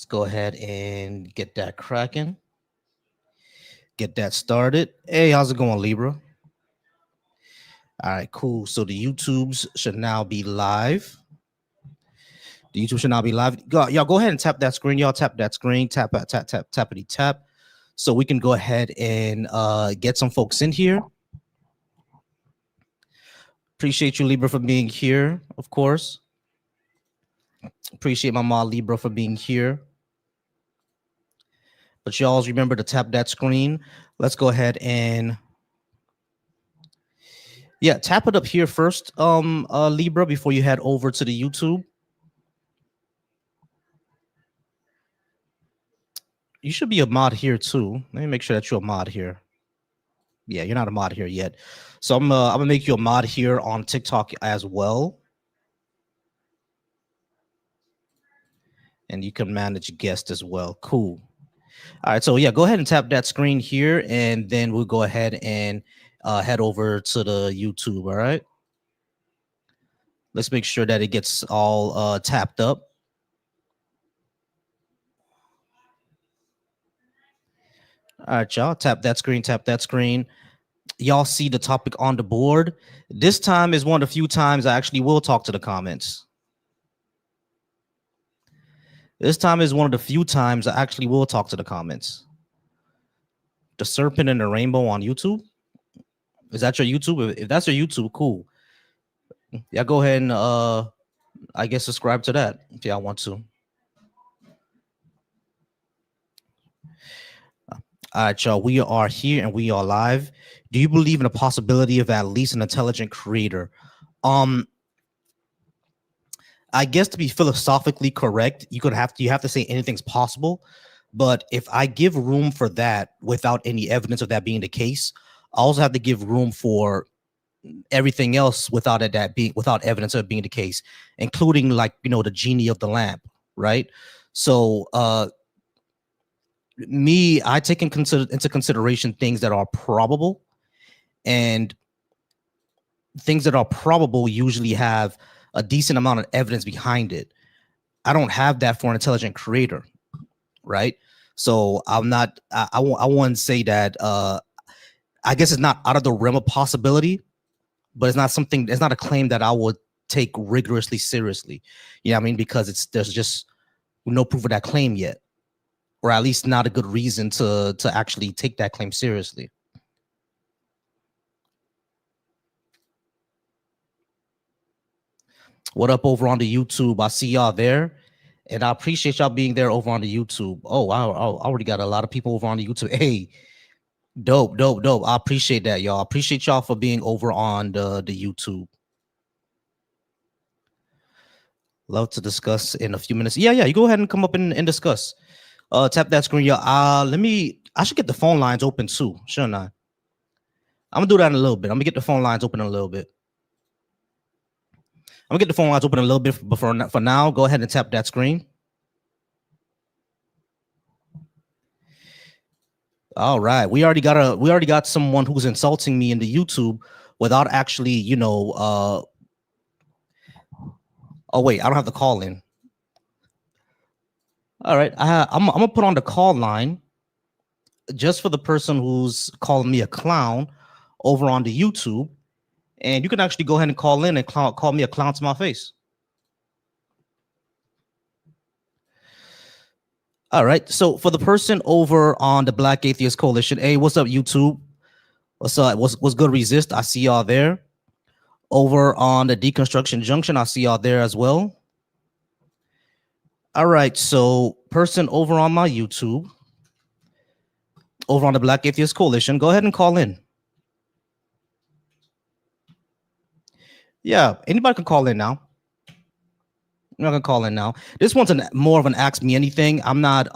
Let's go ahead and get that cracking. Get that started. Hey, how's it going, Libra? All right, cool. So the YouTubes should now be live. The YouTube should now be live. Y'all go ahead and tap that screen. Y'all tap that screen. Tap, tappity tap. So we can go ahead and get some folks in here. Appreciate you, Libra, for being here, of course. Appreciate my mom, Libra, for being here. But you always remember to tap that screen. Let's go ahead and tap it up here first, Libra, before you head over to the YouTube. You should be a mod here too. Let me make sure that you're a mod here. Yeah, you're not a mod here yet. So I'm gonna make you a mod here on TikTok as well. And you can manage guests as well. Cool. All right, so yeah, go ahead and tap that screen here, and then we'll go ahead and head over to the YouTube. All right. Let's make sure that it gets all tapped up. All right, y'all, tap that screen, tap that screen. Y'all see the topic on the board. This time is one of the few times I actually will talk to the comments. This time is one of the few times I actually will talk to the comments. The serpent and the rainbow on YouTube. Is that your YouTube? If that's your YouTube, cool. Yeah, go ahead and I guess subscribe to that if y'all want to. All right, y'all, we are here and we are live. Do you believe in the possibility of at least an intelligent creator? I guess to be philosophically correct, you have to say anything's possible. But if I give room for that without any evidence of that being the case, I also have to give room for everything else without evidence of it being the case, including, like, the genie of the lamp, right? So I take into consideration things that are probable, and things that are probable usually have a decent amount of evidence behind it. I don't have that for an intelligent creator, right? So I wouldn't say that. I guess it's not out of the realm of possibility, but it's not a claim that I would take rigorously seriously. You know what I mean? Because there's just no proof of that claim yet, or at least not a good reason to actually take that claim seriously. What up over on the YouTube? I see y'all there, and I appreciate y'all being there over on the YouTube. Oh, wow, I already got a lot of people over on the YouTube. Hey, dope. I appreciate that, y'all. I appreciate y'all for being over on the YouTube. Love to discuss in a few minutes. Yeah, you go ahead and come up and discuss. Tap that screen, y'all. I should get the phone lines open too, shouldn't I? I'm gonna do that in a little bit. I'm gonna get the phone lines open in a little bit. But for now, go ahead and tap that screen. All right, we already got someone who's insulting me in the YouTube without actually, oh wait, I don't have the call in. All right, I'm gonna put on the call line just for the person who's calling me a clown over on the YouTube, and you can actually go ahead and call in and call me a clown to my face. All right, so for the person over on the Black Atheist Coalition, hey, what's up, YouTube? What's up? What's good, Resist? I see y'all there. Over on the Deconstruction Junction, I see y'all there as well. All right, so person over on my YouTube, over on the Black Atheist Coalition, go ahead and call in. Yeah, anybody can call in now. I'm not gonna call in now. This one's more of an ask me anything. I'm not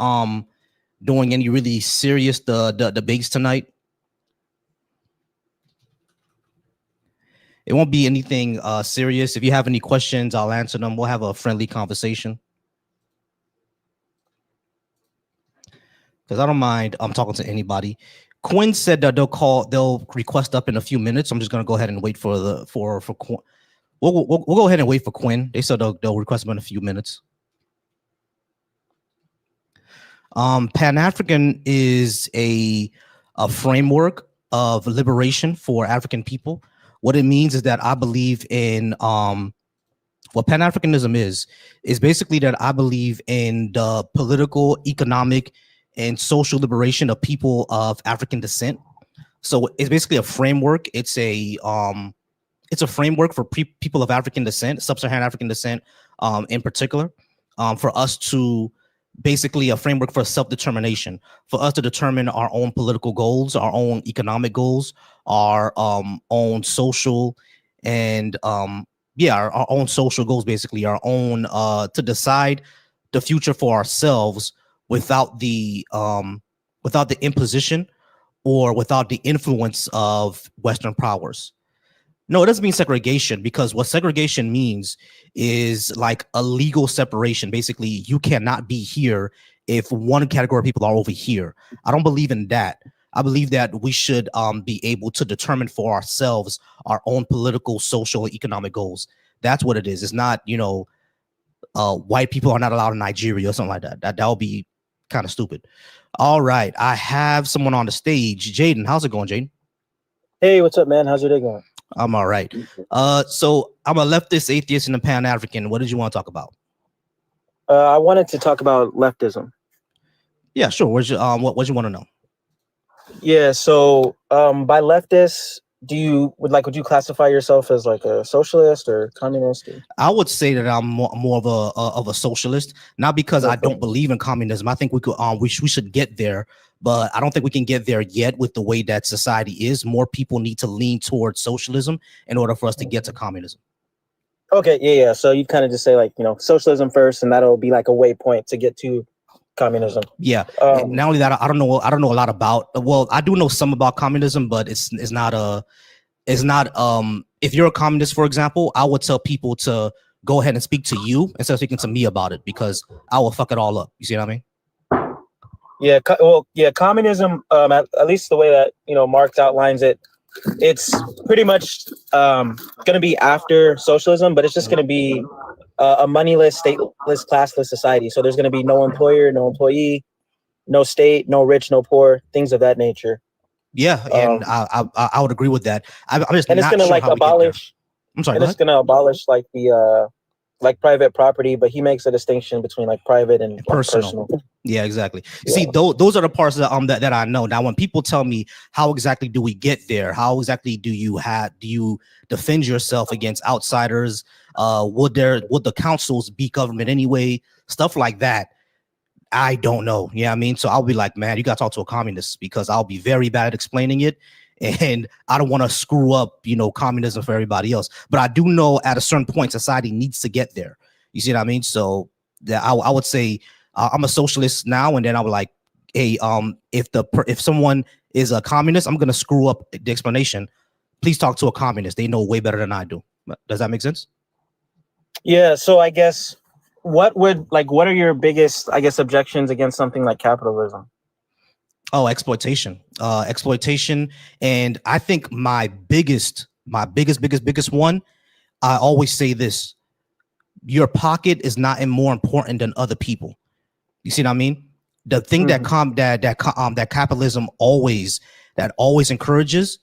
doing any really serious the debates tonight. It won't be anything serious. If you have any questions, I'll answer them. We'll have a friendly conversation. Because I don't mind talking to anybody. Quinn said that they'll request up in a few minutes. I'm just gonna go ahead and wait for Quinn. We'll go ahead and wait for Quinn. They said they'll request him in a few minutes. Pan-African is a framework of liberation for African people. What it means is that I believe in what Pan-Africanism is basically that I believe in the political, economic, and social liberation of people of African descent. So it's basically a framework. It's a framework for people of African descent, sub-Saharan African descent, in particular, for us to basically a framework for self-determination, for us to determine our own political goals, our own economic goals, our own social and our own social goals, basically our own to decide the future for ourselves without the imposition or without the influence of Western powers. No, it doesn't mean segregation, because what segregation means is like a legal separation. Basically, you cannot be here if one category of people are over here. I don't believe in that. I believe that we should be able to determine for ourselves our own political, social, and economic goals. That's what it is. It's not, white people are not allowed in Nigeria or something like that. That would be kind of stupid. All right. I have someone on the stage. Jaden, how's it going, Jaden? Hey, what's up, man? How's your day going? I'm all right. So I'm a leftist, atheist, and a Pan-African. What did you want to talk about? I wanted to talk about leftism. Yeah, sure. What you want to know? Yeah, so by leftist, would you classify yourself as like a socialist or communist? I would say that I'm more of a socialist, not because I don't believe in communism. I think we could we should get there, but I don't think we can get there yet with the way that society is. More people need to lean towards socialism in order for us to get to communism. Okay, yeah. So you kind of just say like, socialism first, and that'll be like a waypoint to get to communism. Yeah. Not only that, I don't know a lot about. Well, I do know some about communism, but it's not if you're a communist, for example, I would tell people to go ahead and speak to you instead of speaking to me about it, because I will fuck it all up. You see what I mean? Yeah. Communism, at least the way that, Marx outlines it, it's pretty much going to be after socialism, but it's just going to be a moneyless, stateless, classless society. So there's going to be no employer, no employee, no state, no rich, no poor, things of that nature. Yeah, and I would agree with that. I'm just and it's not going to sure like how abolish. I'm sorry. And it's going to abolish like the like private property, but he makes a distinction between like private and like, personal. Yeah, exactly. You see, those are the parts that that I know. Now, when people tell me how exactly do we get there, how exactly do you defend yourself against outsiders? Would the councils be government anyway? Stuff like that. I don't know. Yeah, I mean, so I'll be like, man, you got to talk to a communist, because I'll be very bad at explaining it, and I don't want to screw up, communism for everybody else. But I do know at a certain point, society needs to get there. You see what I mean? So I would say I'm a socialist now, and then I would like, hey, if someone is a communist, I'm gonna screw up the explanation. Please talk to a communist. They know way better than I do. Does that make sense? Yeah. So I guess. What are your biggest, objections against something like capitalism? Oh, exploitation. And I think my biggest one, I always say this: your pocket is not more important than other people. You see what I mean? The thing that capitalism always encourages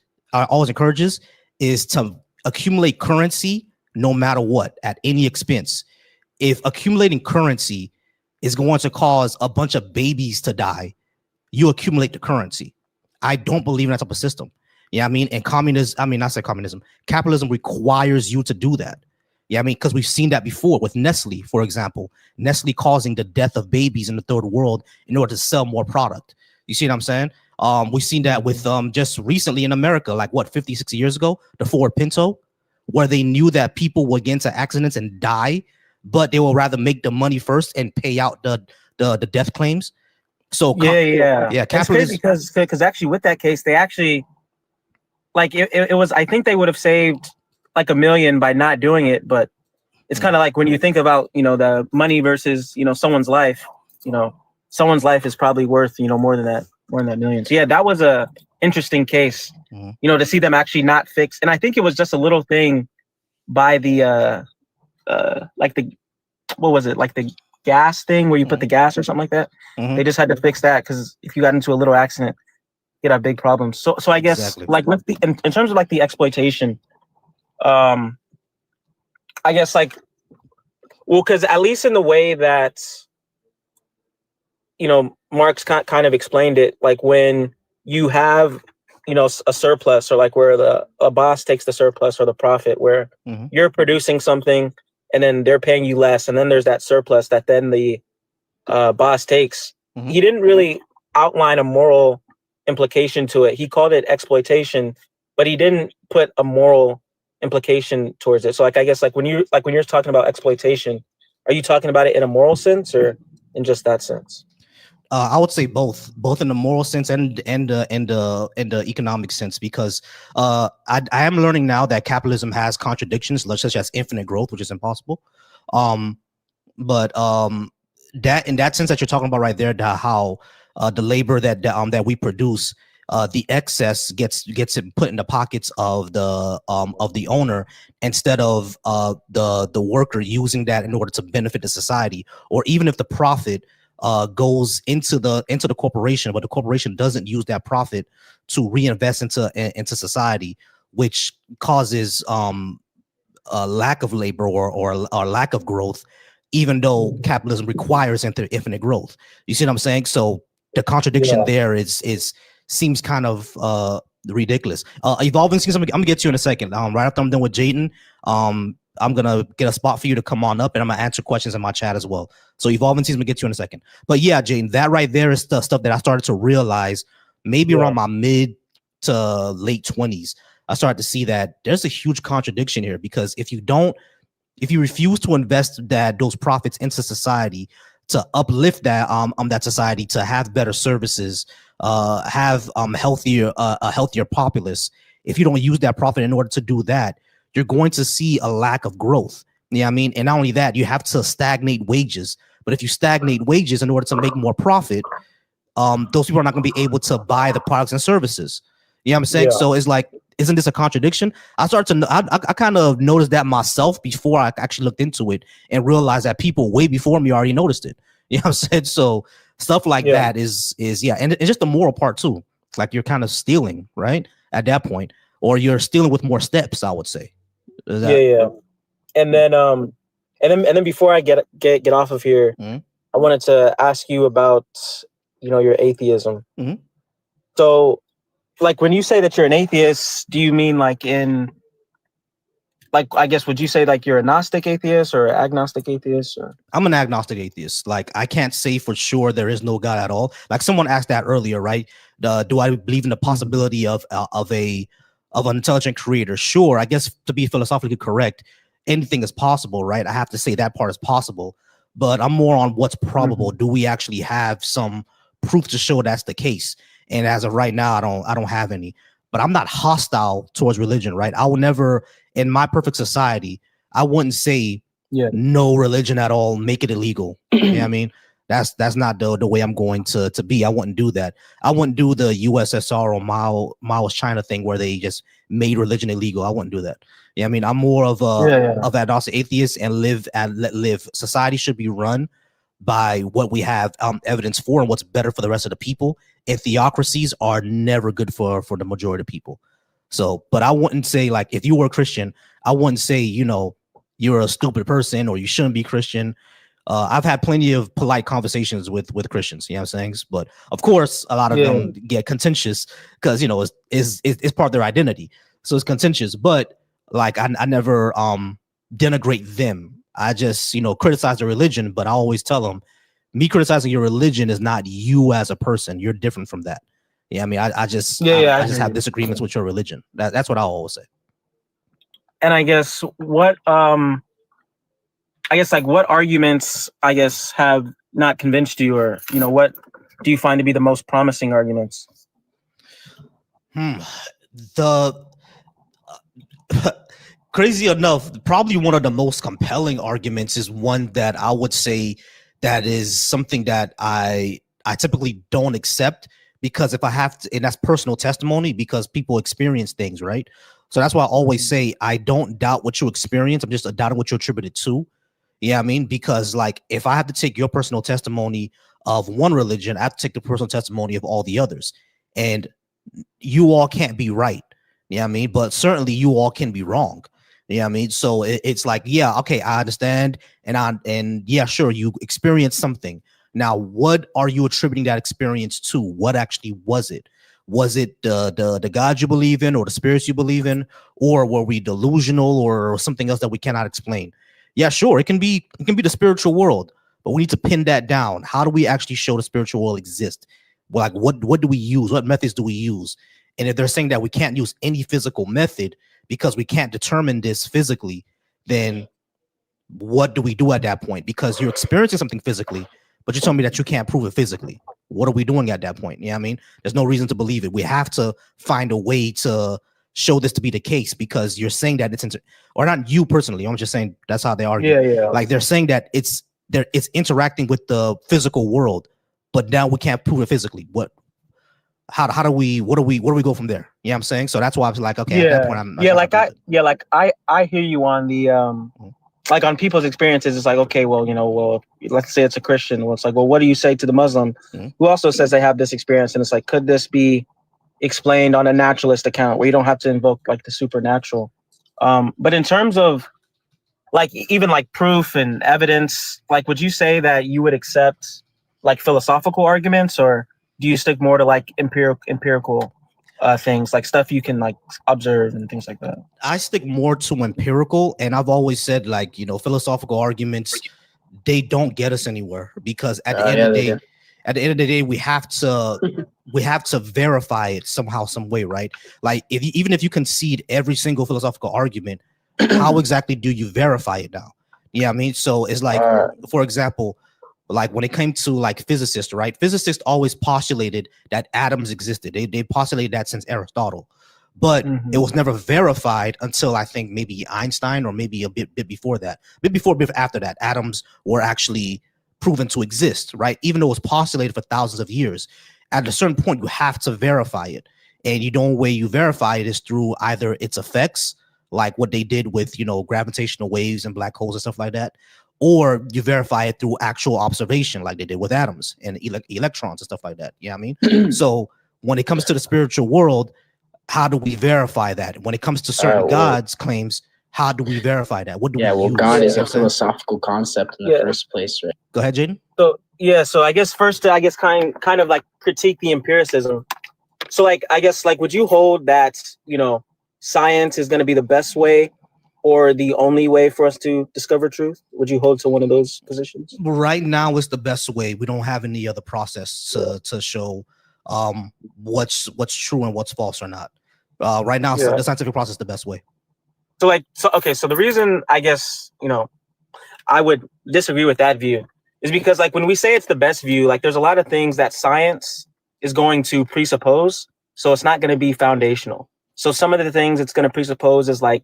is to accumulate currency no matter what, at any expense. If accumulating currency is going to cause a bunch of babies to die, you accumulate the currency. I don't believe in that type of system. Yeah, I mean, and capitalism requires you to do that. Yeah, I mean, because we've seen that before with Nestle, for example. Nestle causing the death of babies in the third world in order to sell more product. You see what I'm saying? We've seen that with just recently in America, like 50, 60 years ago, the Ford Pinto, where they knew that people would get into accidents and die, but they will rather make the money first and pay out the death claims. So capitalism, because actually with that case, they actually like it was, I think they would have saved like $1 million by not doing it, but it's kind of like when you think about the money versus someone's life, someone's life is probably worth more than that million. So yeah, that was a interesting case, to see them actually not fix. And I think it was just a little thing by the what was it, like the gas thing where you put the gas or something like that. They just had to fix that because if you got into a little accident, you'd have big problems. So I guess like with the in terms of like the exploitation, I guess like, well, because at least in the way that, you know, Marx kind of explained it, like when you have, you know, a surplus, or like where a boss takes the surplus or the profit, where you're producing something and then they're paying you less, and then there's that surplus that then the boss takes. He didn't really outline a moral implication to it. He called it exploitation, but he didn't put a moral implication towards it. So like, I guess like when you're talking about exploitation, are you talking about it in a moral sense or in just that sense? I would say both in the moral sense and the economic sense, because I am learning now that capitalism has contradictions, such as infinite growth, which is impossible. But that in that sense that you're talking about right there, how the labor that we produce, the excess gets put in the pockets of the owner, instead of the worker using that in order to benefit the society, or even if the profit goes into the corporation, but the corporation doesn't use that profit to reinvest into society, which causes a lack of labor or lack of growth, even though capitalism requires infinite growth. You see what I'm saying? So the contradiction there is seems kind of ridiculous. Evolving seems, I'm gonna get to you in a second. Right after I'm done with Jaden, I'm gonna get a spot for you to come on up, and I'm gonna answer questions in my chat as well. So Evolving seems to get you in a second. But yeah, Jaden, that right there is the stuff that I started to realize maybe around my mid to late 20s. I started to see that there's a huge contradiction here, because if you refuse to invest those profits into society, to uplift that society, to have better services, have a healthier populace, if you don't use that profit in order to do that, you're going to see a lack of growth. You know what I mean? And not only that, you have to stagnate wages. But if you stagnate wages in order to make more profit, those people are not going to be able to buy the products and services. You know what I'm saying? So it's like, isn't this a contradiction? I kind of noticed that myself before I actually looked into it, and realized that people way before me already noticed it. You know what I'm saying? So stuff like that is and it's just the moral part too. It's like you're kind of stealing, right? At that point, or you're stealing with more steps, I would say. And then before I get off of here, I wanted to ask you about, you know, your atheism. So, like, when you say that you're an atheist, do you mean like I guess, would you say like you're a Gnostic atheist or agnostic atheist? Or? I'm an agnostic atheist. Like, I can't say for sure there is no God at all. Like someone asked that earlier, right? Do I believe in the possibility of an intelligent creator? Sure. I guess, to be philosophically correct, anything is possible, right? I have to say that part is possible, but I'm more on what's probable. Do we actually have some proof to show that's the case? And as of right now, I don't have any. But I'm not hostile towards religion, right? I will never, in my perfect society, I wouldn't say no religion at all, make it illegal. You know what I mean? That's not the way I'm going to be. I wouldn't do that. I wouldn't do the USSR or Mao's China thing where they just made religion illegal. I wouldn't do that. Yeah, I mean, I'm more of an agnostic atheist, and let live. Society should be run by what we have evidence for and what's better for the rest of the people. And theocracies are never good for the majority of people. So, but I wouldn't say, like, if you were a Christian, I wouldn't say, you know, you're a stupid person or you shouldn't be Christian. I've had plenty of polite conversations with Christians, you know what I'm saying? But of course, a lot of them get contentious because, you know, it's part of their identity. So it's contentious, but like, I never denigrate them. I just, you know, criticize the religion, but I always tell them, me criticizing your religion is not you as a person. You're different from that. Yeah, I mean, I just have disagreements with your religion. That's what I always say. And I guess what what arguments have not convinced you, or, you know, what do you find to be the most promising arguments? Crazy enough, probably one of the most compelling arguments is one that I would say that is something that I typically don't accept, because if I have to, and that's personal testimony, because people experience things, right? So that's why I always say I don't doubt what you experience. I'm just doubting what you attribute it to. Yeah, I mean, because like if I have to take your personal testimony of one religion, I have to take the personal testimony of all the others, and you all can't be right. Yeah, I mean, but certainly you all can be wrong. Yeah, I mean, so it's like, yeah, okay, I understand, and yeah, sure, you experienced something. Now, what are you attributing that experience to? What actually was it? Was it the God you believe in, or the spirits you believe in, or were we delusional, or something else that we cannot explain? Yeah, sure, it can be the spiritual world, but we need to pin that down. How do we actually show the spiritual world exists? Like, what do we use? What methods do we use? And if they're saying that we can't use any physical method because we can't determine this physically, then what do we do at that point? Because you're experiencing something physically, but you tell me that you can't prove it physically. What are we doing at that point? Yeah, I mean, there's no reason to believe it. We have to find a way to show this to be the case, because you're saying that it's or not you personally. I'm just saying that's how they argue. Yeah. Like they're saying that it's interacting with the physical world, but now we can't prove it physically. How do we go from there? Yeah, I'm saying. So that's why I was like, okay, at that point, I hear you on the like on people's experiences. It's like, okay, well, let's say it's a Christian. Well, it's like, well, what do you say to the Muslim who also says they have this experience? And it's like, could this be explained on a naturalist account where you don't have to invoke like the supernatural? But in terms of like even like proof and evidence, like would you say that you would accept like philosophical arguments, or do you stick more to like empirical things, like stuff you can like observe and things like that? I stick more to empirical, and I've always said, like, philosophical arguments, they don't get us anywhere, because at the end of the day, we have to verify it somehow, some way, right? Like even if you concede every single philosophical argument, how exactly do you verify it now? Yeah, I mean, so it's like, for example, like when it came to like physicists, right? Physicists always postulated that atoms existed. They postulated that since Aristotle, but it was never verified until I think maybe Einstein, or maybe a bit before that, bit after that, atoms were actually proven to exist, right? Even though it was postulated for thousands of years, at a certain point you have to verify it, and the only way you verify it is through either its effects, like what they did with gravitational waves and black holes and stuff like that, or you verify it through actual observation, like they did with atoms and electrons and stuff like that. Yeah, I mean, so when it comes to the spiritual world, how do we verify that? When it comes to certain God's claims, how do we verify that? What do we use? God is a philosophical concept in the first place, right? Go ahead, Jaden. So I guess first, kind of like critique the empiricism. So like, I guess like, would you hold that, science is going to be the best way or the only way for us to discover truth? Would you hold to one of those positions? Right now, it's the best way. We don't have any other process to show what's true and what's false or not. Right now, the scientific process is the best way. So the reason I guess I would disagree with that view is because like when we say it's the best view, like there's a lot of things that science is going to presuppose, so it's not going to be foundational. So some of the things it's going to presuppose is like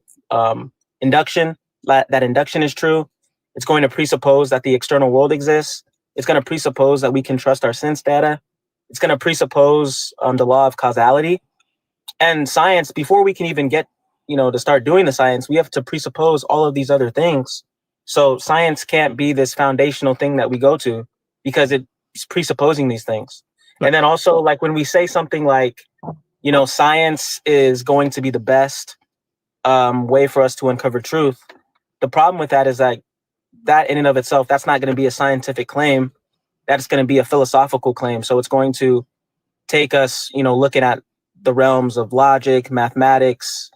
induction, that induction is true. It's going to presuppose that the external world exists. It's going to presuppose that we can trust our sense data. It's going to presuppose the law of causality. And science, before we can even get, to start doing the science, we have to presuppose all of these other things. So science can't be this foundational thing that we go to because it's presupposing these things. And then also, like when we say something like, science is going to be the best way for us to uncover truth, the problem with that is that in and of itself, that's not going to be a scientific claim. That's going to be a philosophical claim. So it's going to take us, looking at the realms of logic, mathematics,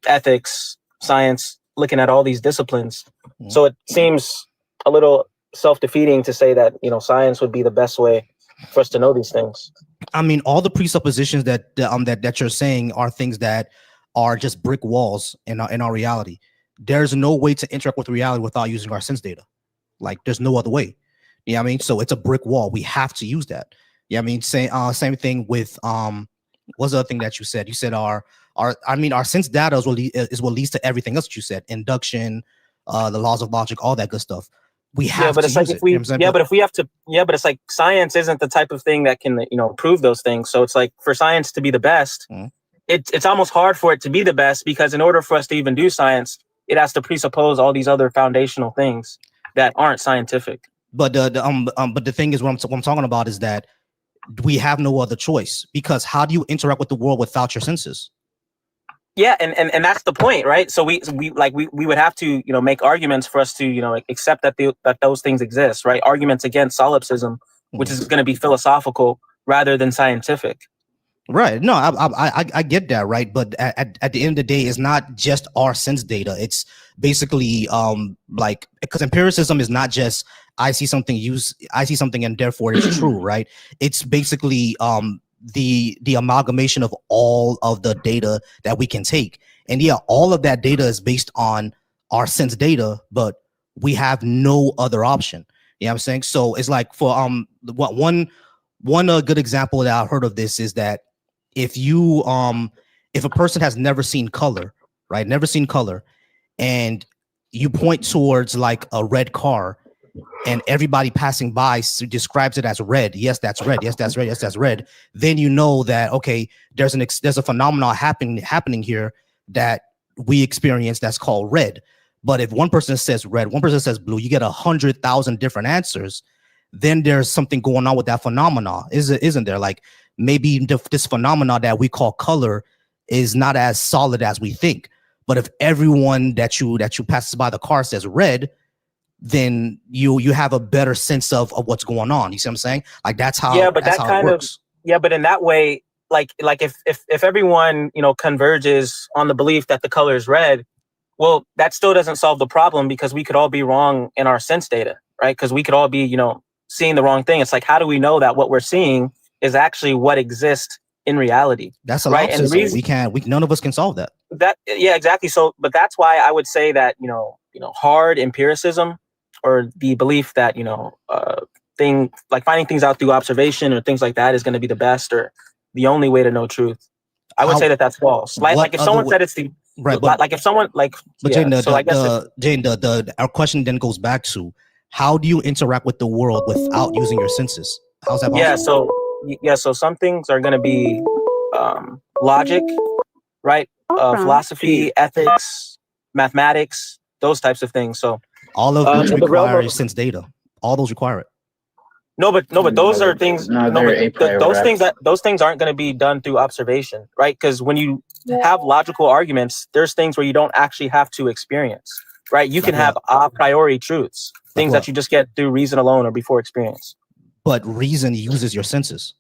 ethics, science, looking at all these disciplines. So it seems a little self-defeating to say that, science would be the best way for us to know these things. I mean, all the presuppositions that you're saying are things that are just brick walls in our reality. There's no way to interact with reality without using our sense data. Like there's no other way. Yeah, I mean, so it's a brick wall. We have to use that. Yeah, I mean, same thing with what's the other thing that you said? You said our sense data is what leads to everything else that you said. Induction, the laws of logic, all that good stuff. We have to use it. But it's like science isn't the type of thing that can, prove those things. So it's like for science to be the best, it's almost hard for it to be the best, because in order for us to even do science, it has to presuppose all these other foundational things that aren't scientific. But but the thing is, what I'm talking about is that we have no other choice, because how do you interact with the world without your senses? Yeah, and that's the point, right? So we would have to, you know, make arguments for us to, you know, accept that that those things exist, right? Arguments against solipsism, which is going to be philosophical rather than scientific. Right. No, I get that, right? But at the end of the day, it's not just our sense data. It's basically like, because empiricism is not just I see something and therefore it's true, right? It's basically the amalgamation of all of the data that we can take. And yeah, all of that data is based on our sense data, but we have no other option. You know what I'm saying? So it's like, for one good example that I've heard of this is that if a person has never seen color, right? Never seen color, and you point towards like a red car, and everybody passing by describes it as red. Yes, that's red. Yes, that's red. Yes, that's red. Then you know that, okay, there's a phenomenon happening here that we experience that's called red. But if one person says red, one person says blue, you get 100,000 different answers. Then there's something going on with that phenomena, isn't there? Like, maybe this phenomena that we call color is not as solid as we think. But if everyone that you passes by the car says red, then you have a better sense of what's going on. You see what I'm saying? Like, that's how. Yeah, but that kind of, yeah, but in that way, like if everyone, you know, converges on the belief that the color is red, well, that still doesn't solve the problem, because we could all be wrong in our sense data, right? Because we could all be, you know, seeing the wrong thing. It's like, how do we know that what we're seeing is actually what exists in reality? That's a right. And none of us can solve that. Yeah, exactly. So, but that's why I would say that, you know, hard empiricism, or the belief that, you know, finding things out through observation or things like that is going to be the best or the only way to know truth. I would say that that's false. Like if someone said it's the right, but like if someone like, but yeah, Jane, our question then goes back to, how do you interact with the world without using your senses? How's that possible? So some things are going to be logic, right? Philosophy, ethics, mathematics, those types of things. So all of which require sense data. All those require it. No, but those are things. Those things aren't going to be done through observation, right? Because when you have logical arguments, there's things where you don't actually have to experience, right? You can have a priori truths, things that you just get through reason alone or before experience. But reason uses your senses.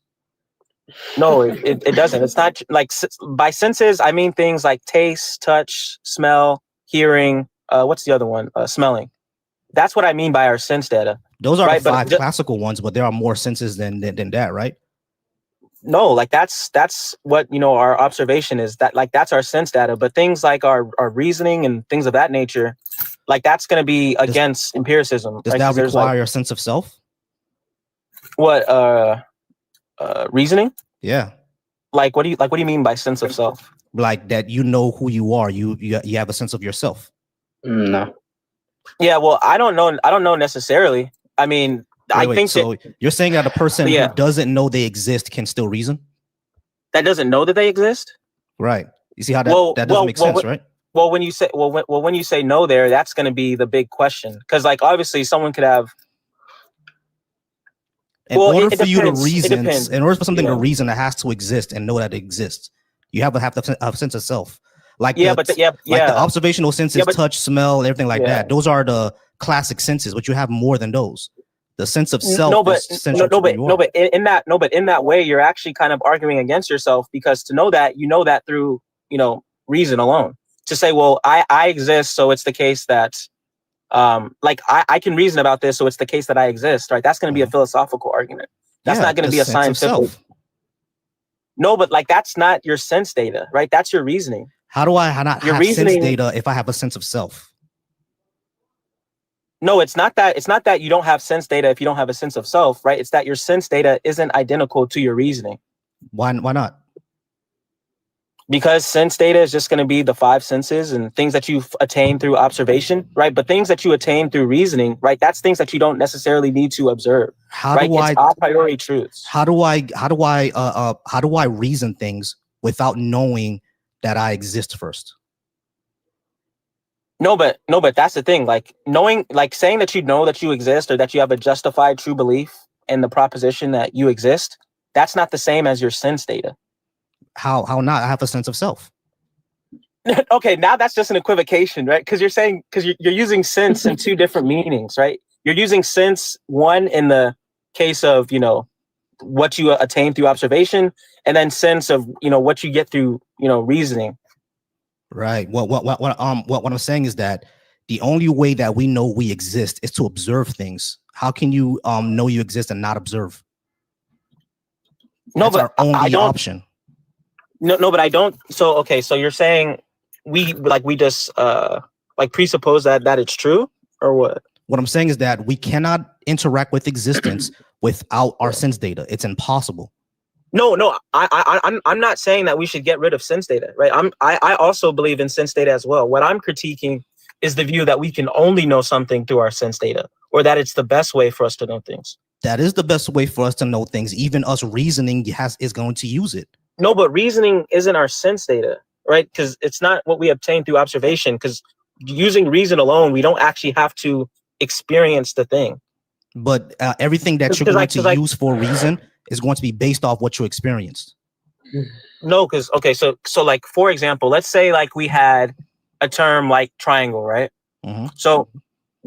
No, it doesn't. It's not like, by senses, I mean things like taste, touch, smell, hearing. What's the other one? Smelling. That's what I mean by our sense data. Those are the five classical ones, but there are more senses than that, right? No, like that's what, you know, our observation is, that like that's our sense data. But things like our reasoning and things of that nature, like that's going to be against empiricism. Does that require a sense of self? What reasoning? Yeah. Like what do you mean by sense of self? Like that you know who you are. You have a sense of yourself. No. Yeah, well, I don't know necessarily. I mean, I think so. You're saying that a person who doesn't know they exist can still reason? That doesn't know that they exist? Right. You see how that doesn't make sense, right? Well, when you say when you say no there, that's going to be the big question, because like obviously someone could have. In order for something to reason, it has to exist and know that it exists. You have to have a sense of self. Like the observational senses, touch, smell, everything like that. Those are the classic senses, but you have more than those. The sense of self is essential. But in that way, you're actually kind of arguing against yourself, because to know that, you know that through, you know, reason alone. To say, well, I exist, so it's the case that, like I can reason about this, so it's the case that I exist, right? That's going to be a philosophical argument. That's not going to be a scientific. No, but like that's not your sense data, right? That's your reasoning. How do I not have sense data if I have a sense of self? No, it's not that. It's not that you don't have sense data if you don't have a sense of self, right? It's that your sense data isn't identical to your reasoning. Why not? Because sense data is just going to be the five senses and things that you've attained through observation, right? But things that you attain through reasoning, right? That's things that you don't necessarily need to observe. It's a priori truths. How do I reason things without knowing that I exist first? No, but that's the thing. Like knowing, like saying that you know that you exist, or that you have a justified true belief in the proposition that you exist, that's not the same as your sense data. How not? I have a sense of self. Okay, now that's just an equivocation, right? Because you're using sense in two different meanings, right? You're using sense, one in the case of, you know, what you attain through observation, and then sense of, you know, what you get through, you know, reasoning. Right. What I'm saying is that the only way that we know we exist is to observe things. How can you know you exist and not observe? No, That's but our only I don't, option. No, but I don't. So okay, so you're saying we just like presuppose that it's true, or what? What I'm saying is that we cannot interact with existence without our sense data. It's impossible. No, I'm not saying that we should get rid of sense data, right? I also believe in sense data as well. What I'm critiquing is the view that we can only know something through our sense data, or that it's the best way for us to know things. That is the best way for us to know things. Even us reasoning is going to use it. No, but reasoning isn't our sense data, right? Because it's not what we obtain through observation. Because using reason alone, we don't actually have to experience the thing. But everything that you're going to use for reason is going to be based off what you experienced. No, because okay, so like for example, let's say like we had a term like triangle, right? Mm-hmm. So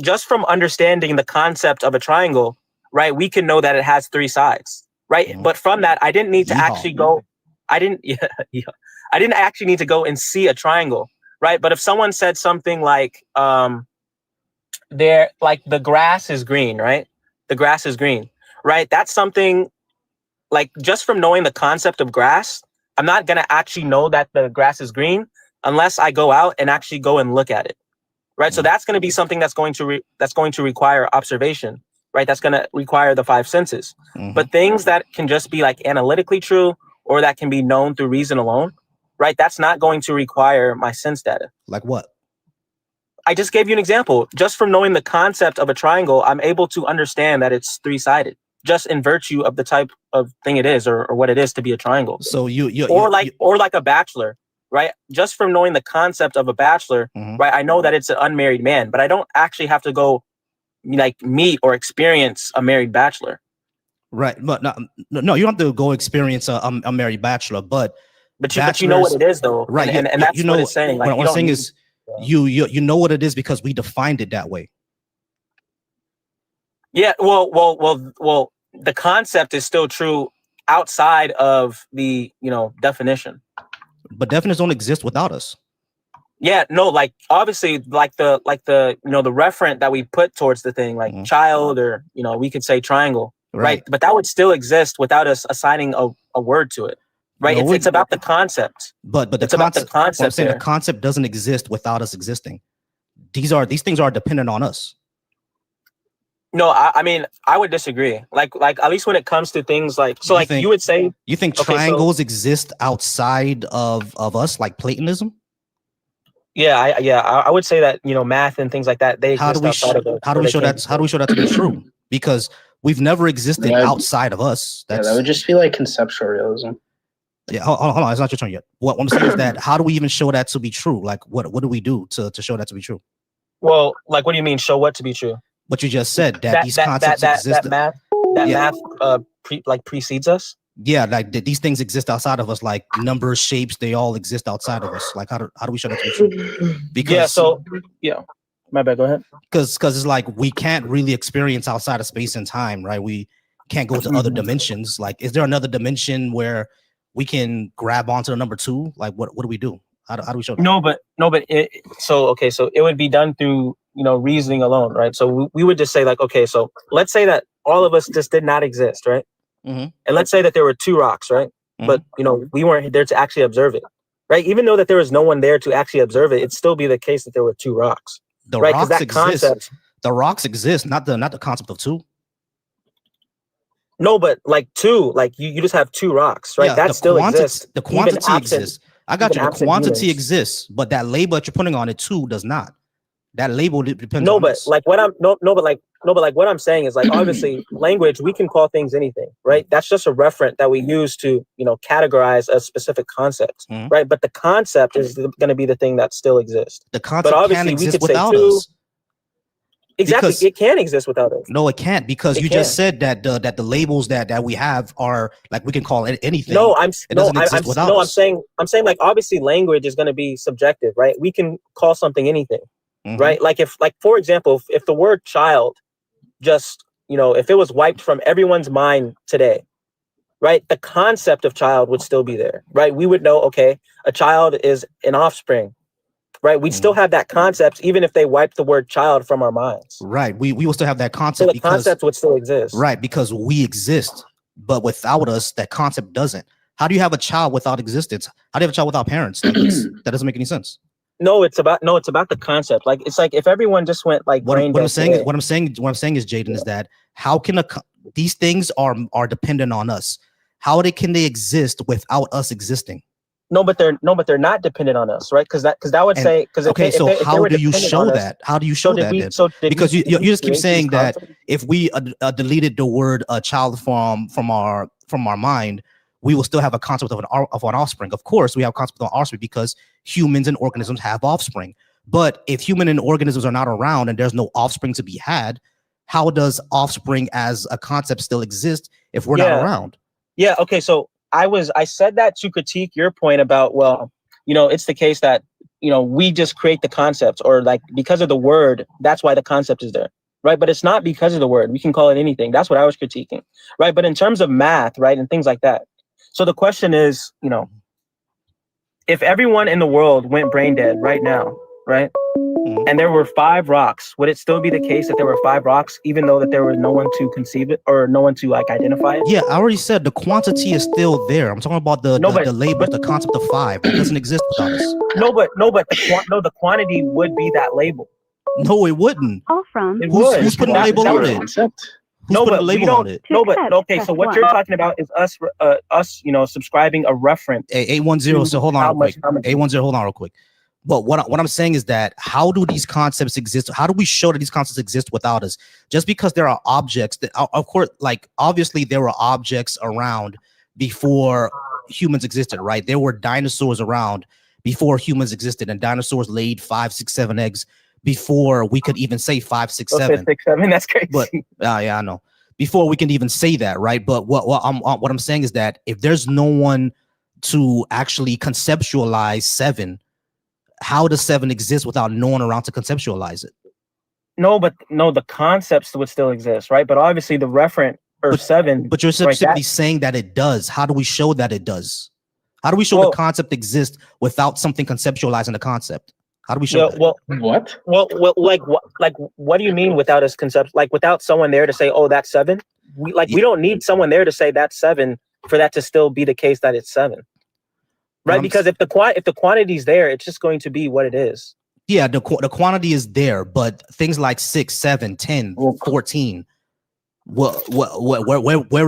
just from understanding the concept of a triangle, right, we can know that it has three sides, right? Mm-hmm. But from that, I didn't need to actually go. I didn't actually need to go and see a triangle, right? But if someone said something like, there, like the grass is green, right? The grass is green, right? That's something like just from knowing the concept of grass, I'm not going to actually know that the grass is green unless I go out and actually go and look at it, right? So that's going to be something that's going to require observation, right? That's going to require the five senses. Mm-hmm. But things that can just be like analytically true, or that can be known through reason alone, right? That's not going to require my sense data. Like what? I just gave you an example. Just from knowing the concept of a triangle, I'm able to understand that it's three-sided, just in virtue of the type of thing it is, or what it is to be a triangle. So or like a bachelor, right? Just from knowing the concept of a bachelor, mm-hmm. right? I know that it's an unmarried man, but I don't actually have to go like meet or experience a married bachelor. Right, but no, you don't have to go experience a married bachelor, but you know what it is, though, right? And that's what it's saying. Like, what I'm saying is, you know what it is because we defined it that way. Yeah, well, the concept is still true outside of the definition. But definitions don't exist without us. Yeah, no, like obviously, like the the referent that we put towards the thing, like child, or we could say triangle. Right. But that would still exist without us assigning a word to it. Right. No, it's about the concept. But it's about the concept. I'm saying the concept doesn't exist without us existing. These things are dependent on us. No, I mean, I would disagree. Like at least when it comes to things like you would say, you think triangles exist outside of us, like Platonism? Yeah, I would say that math and things like that, they exist outside of us. How do we show that to be true? Because we've never existed outside of us. That would just be like conceptual realism. Yeah, hold on, it's not your turn yet. What I'm saying is that how do we even show that to be true? Like, what do we do to show that to be true? Well, like, what do you mean show what to be true? But you just said that these concepts exist. That math precedes us. Yeah, like these things exist outside of us, like numbers, shapes, they all exist outside of us. Like, how do we show that to be true? Because my bad, go ahead. Because it's like we can't really experience outside of space and time, right? We can't go to other dimensions. Like, is there another dimension where we can grab onto the number 2? Like, what do we do? How do we show that? No, but so it would be done through reasoning alone, right? So we would just say like, okay, so let's say that all of us just did not exist, right? Mm-hmm. And let's say that there were 2 rocks, right? Mm-hmm. But we weren't there to actually observe it, right? Even though that there was no one there to actually observe it, it'd still be the case that there were 2 rocks. The rocks exist. The rocks exist, not the concept of 2. No, but like 2, like you just have 2 rocks, right? Yeah, that still exists. The quantity exists. I got you. The quantity exists, but that label that you're putting on it 2 does not. That label depends. No, but us. Like what I'm but but like what I'm saying is like obviously language, we can call things anything, right? That's just a referent that we use to, you know, categorize a specific concept, right? But the concept is going to be the thing that still exists. The concept can't exist without us. Exactly, it can exist without us. No, it can't, because you just said that the labels that we have are like we can call it anything. No, I'm saying like obviously language is going to be subjective, right? We can call something anything, right? Like if, like for example, if the word child just, you know, if it was wiped from everyone's mind today, right? The concept of child would still be there, right? We would know, okay, a child is an offspring. Right, we'd still have that concept even if they wiped the word child from our minds. Right, we will still have that concept. So the concept would still exist. Right, because we exist, but without us, that concept doesn't. How do you have a child without existence? How do you have a child without parents? That doesn't make any sense. No, it's about the concept. Like it's like if everyone just went like what I'm saying is Jaden, is that how can these things are dependent on us? How can they exist without us existing? No, but they're not dependent on us, right? Because that would say okay. So how do you show that? How do you show that? Because you just keep saying that if we deleted the word child from our mind, we will still have a concept of an offspring. Of course, we have a concept of an offspring because humans and organisms have offspring. But if human and organisms are not around and there's no offspring to be had, how does offspring as a concept still exist if we're not around? Yeah. Okay. So I said that to critique your point about, well, you know, it's the case that, you know, we just create the concept, or like because of the word, that's why the concept is there, right? But it's not because of the word. We can call it anything. That's what I was critiquing, right? But in terms of math, right, and things like that. So the question is, you know, if everyone in the world went brain dead right now, right, and there were 5 rocks, would it still be the case that there were 5 rocks, even though that there was no one to conceive it or no one to like identify it? Yeah, I already said the quantity is still there. I'm talking about the label, the concept of 5. It doesn't exist without us. The quantity would be that label. No, it wouldn't. Who's putting the label on it? Okay. So what you're talking about is us, you know, subscribing a reference. 810. So hold on real quick. 810. Hold on real quick. But what I'm saying is that how do these concepts exist? How do we show that these concepts exist without us? Just because there are objects that, of course, like obviously there were objects around before humans existed, right? There were dinosaurs around before humans existed, and dinosaurs laid 5, 6, 7 eggs before we could even say 5, 6, 7. 6, 7. That's crazy. But yeah, I know. Before we can even say that, right? But what I'm saying is that if there's no one to actually conceptualize 7, how does 7 exist without no one around to conceptualize it? No, the concepts would still exist, right? But obviously the referent or 7. But you're simply saying that it does. How do we show that it does? How do we show the concept exists without something conceptualizing the concept? How do we show that? What? Well, what do you mean without us concept? Like without someone there to say, oh, that's 7? We don't need someone there to say that's 7 for that to still be the case that it's 7. Right, because if the quantity is there, it's just going to be what it is. Yeah, the quantity is there, but things like 6, 7, 10, 14. Where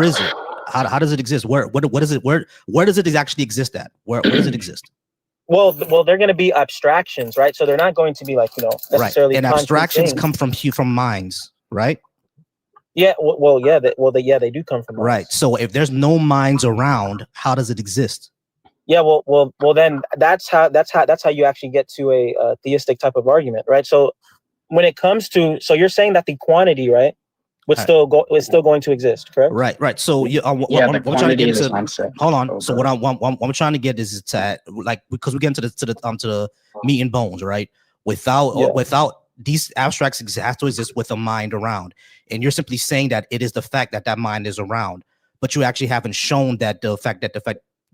is it? How does it exist? Where does it actually exist at? Where does it exist? Well, they're going to be abstractions, right? So they're not going to be like, you know, necessarily. Right. And abstractions come from minds, right? Yeah. They do come from minds. Right. So if there's no minds around, how does it exist? Yeah, well, then that's how you actually get to a theistic type of argument, right? So when it comes to, so you're saying that the quantity, right, is still going to exist, correct? Right. So the quantity is a concept. Hold on. So what I'm trying to get is to like, because we get into the meat and bones, right? Without these abstracts have to exist with a mind around, and you're simply saying that it is the fact that mind is around, but you actually haven't shown that the fact.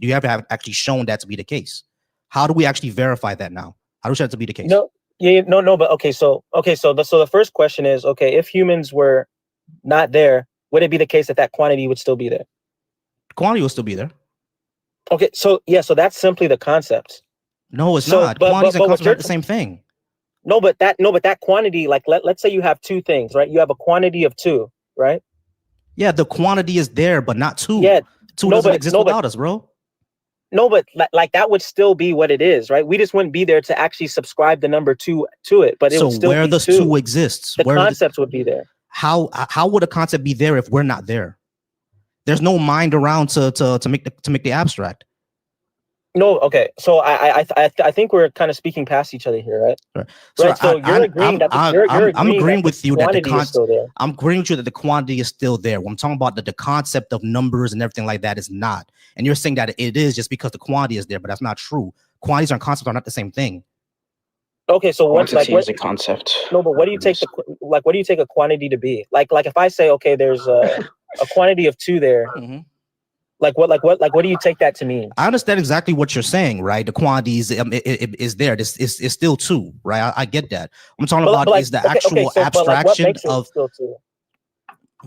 You have actually shown that to be the case. How do we actually verify that now? How do we show that to be the case? No, but okay. So the first question is, okay, if humans were not there, would it be the case that quantity would still be there? Quantity will still be there. Okay, so that's simply the concept. No, it's not. Quantities and concepts are the same thing. No, but that quantity, like let's say you have 2 things, right? You have a quantity of 2, right? Yeah, the quantity is there, but not 2. Yeah, 2 doesn't exist without us, bro. No, but like that would still be what it is, right? We just wouldn't be there to actually subscribe the number 2 to it, but it would still where be does 2 exists? The concept would be there. How would a concept be there if we're not there? There's no mind around to make the abstract. No, okay. So I think we're kind of speaking past each other here, right? Right. So you're agreeing that I'm agreeing with you that the quantity is still there. I'm agreeing with you that the quantity is still there. When I'm talking about the concept of numbers and everything like that is not. And you're saying that it is just because the quantity is there, but that's not true. Quantities and concepts are not the same thing. Okay, so what's like is a concept? No, but what do you take what do you take a quantity to be? Like if I say, okay, there's a quantity of 2 there. Mm-hmm. What do you take that to mean? I understand exactly what you're saying, right? The quantity is there. It's still 2, right? I get that. What I'm talking about is the actual abstraction of still 2?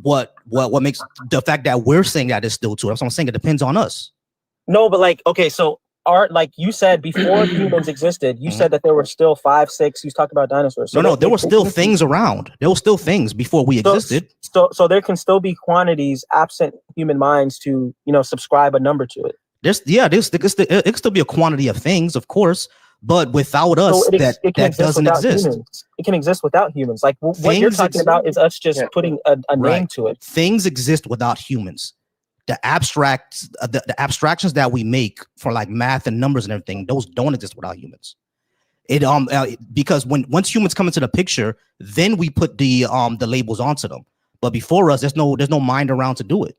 What makes the fact that we're saying that is still 2. That's what I'm saying. It depends on us. No, but okay, so like you said before humans existed, you said that there were still 5, 6. You talked about dinosaurs. So no, there were still things around. There were still things before we existed. So there can still be quantities absent human minds to subscribe a number to it. It can still be a quantity of things, of course, but without us, that doesn't exist. Humans. It can exist without humans. Like what you're talking about is us just putting a name to it. Things exist without humans. The abstractions that we make for like math and numbers and everything, those don't exist without humans. Because once humans come into the picture, then we put the labels onto them. But before us, there's no mind around to do it.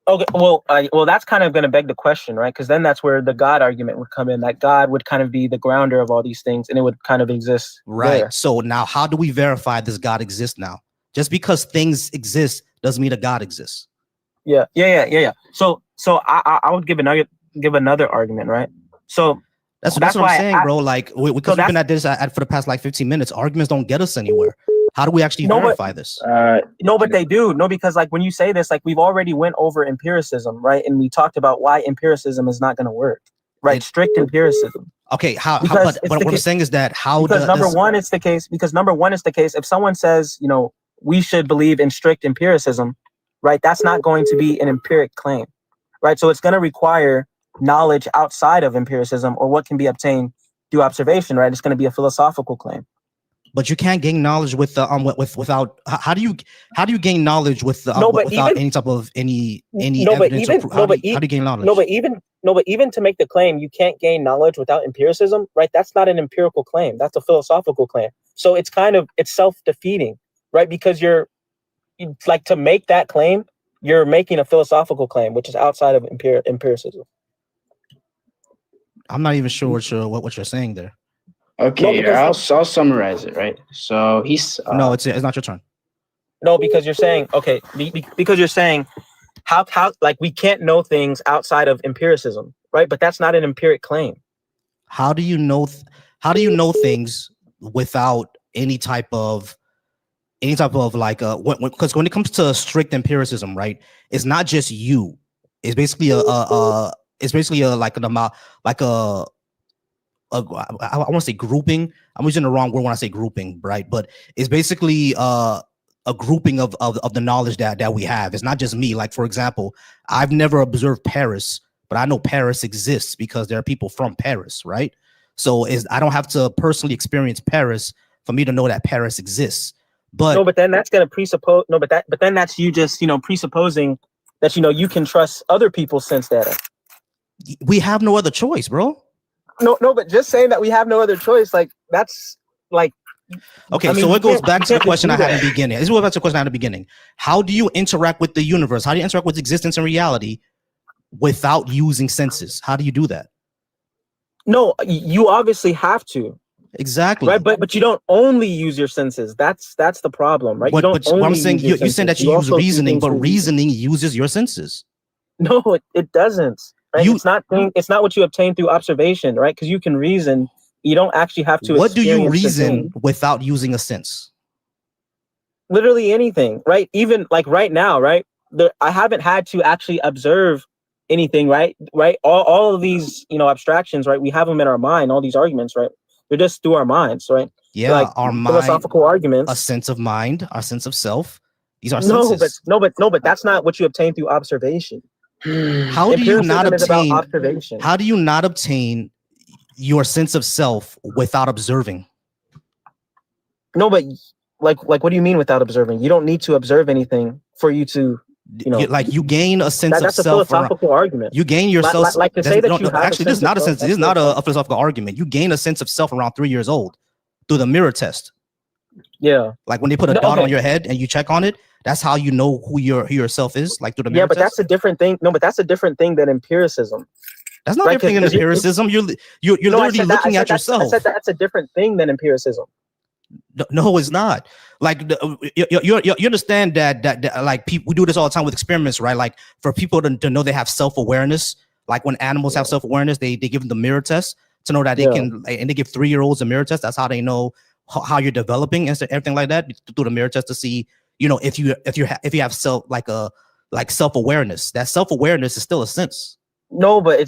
Okay, well, that's kind of going to beg the question, right? Because then that's where the God argument would come in. That God would kind of be the grounder of all these things, and it would kind of exist. Right. There. So now, how do we verify this God exists now? Just because things exist doesn't mean a God exists. Yeah. So I would give another argument, right? So that's what I'm saying, bro. Like, because we've been at this for the past like 15 minutes, arguments don't get us anywhere. How do we actually verify this? No, but they do. No, because like when you say this, like we've already went over empiricism, right? And we talked about why empiricism is not going to work, right? Strict empiricism. Okay, but what I'm saying is that number one is the case. If someone says, we should believe in strict empiricism, right? That's not going to be an empiric claim, right? So it's going to require knowledge outside of empiricism or what can be obtained through observation, right? It's going to be a philosophical claim. But you can't gain knowledge without. How do you gain knowledge without any type of any evidence? How do you gain knowledge? But even to make the claim, you can't gain knowledge without empiricism, right? That's not an empirical claim. That's a philosophical claim. So it's self-defeating, right? Because you're like, to make that claim, you're making a philosophical claim, which is outside of empiricism. I'm not even sure what you're saying there. Okay, I'll summarize it, right? So he's no, it's not your turn. No, because you're saying because you're saying how like we can't know things outside of empiricism, right? But that's not an empiric claim. How do you know things without any type of like because when it comes to strict empiricism, right? It's not just you. It's basically I want to say grouping. I'm using the wrong word when I say grouping, right? But it's basically a grouping of the knowledge that we have. It's not just me. Like, for example, I've never observed Paris, but I know Paris exists because there are people from Paris, right? So I don't have to personally experience Paris for me to know that Paris exists. But then that's going to presuppose. But then that's you just presupposing that you can trust other people's sense data. We have no other choice, bro. No, but just saying that we have no other choice, like that's like. Okay, so it goes back to the question I had in the beginning. This is what about the question I had in the beginning. How do you interact with the universe? How do you interact with existence and reality without using senses? How do you do that? No, you obviously have to. Exactly. Right, but you don't only use your senses. That's the problem, right? But what I'm saying, you're saying that you use reasoning, but reasoning uses your senses. No, it doesn't. Right? It's not what you obtain through observation, right? Because you can reason. You don't actually have to. What do you reason without using a sense? Literally anything, right? Even like right now, right? I haven't had to actually observe anything, right? Right? All of these, abstractions, right? We have them in our mind. All these arguments, right? They're just through our minds, right? Yeah, like our mind, philosophical arguments, a sense of mind, our sense of self. These are senses. No, but that's not what you obtain through observation. How do you not obtain? How do you not obtain your sense of self without observing? No, but Like what do you mean without observing? You don't need to observe anything for you to, like you gain a sense of that's self. A philosophical argument. You gain yourself. Like to say that you have actually, this is not a sense. This is not a philosophical argument. You gain a sense of self around 3 years old through the mirror test. Yeah. Like when they put a dot on your head and you check on it, that's how you know who yourself is. Like through the mirror test. That's a different thing. No, but that's a different thing than empiricism. That's not a different thing than empiricism. You're literally looking at yourself. I said that's a different thing than empiricism. No, it's not. Like you understand that like people, we do this all the time with experiments, right? Like for people to know they have self-awareness, like when animals have self-awareness, they give them the mirror test to know that they can, and they give 3-year-olds a mirror test. That's how they know how you're developing and everything like that, through the mirror test to see, if you have self-awareness. That self-awareness is still a sense. No, but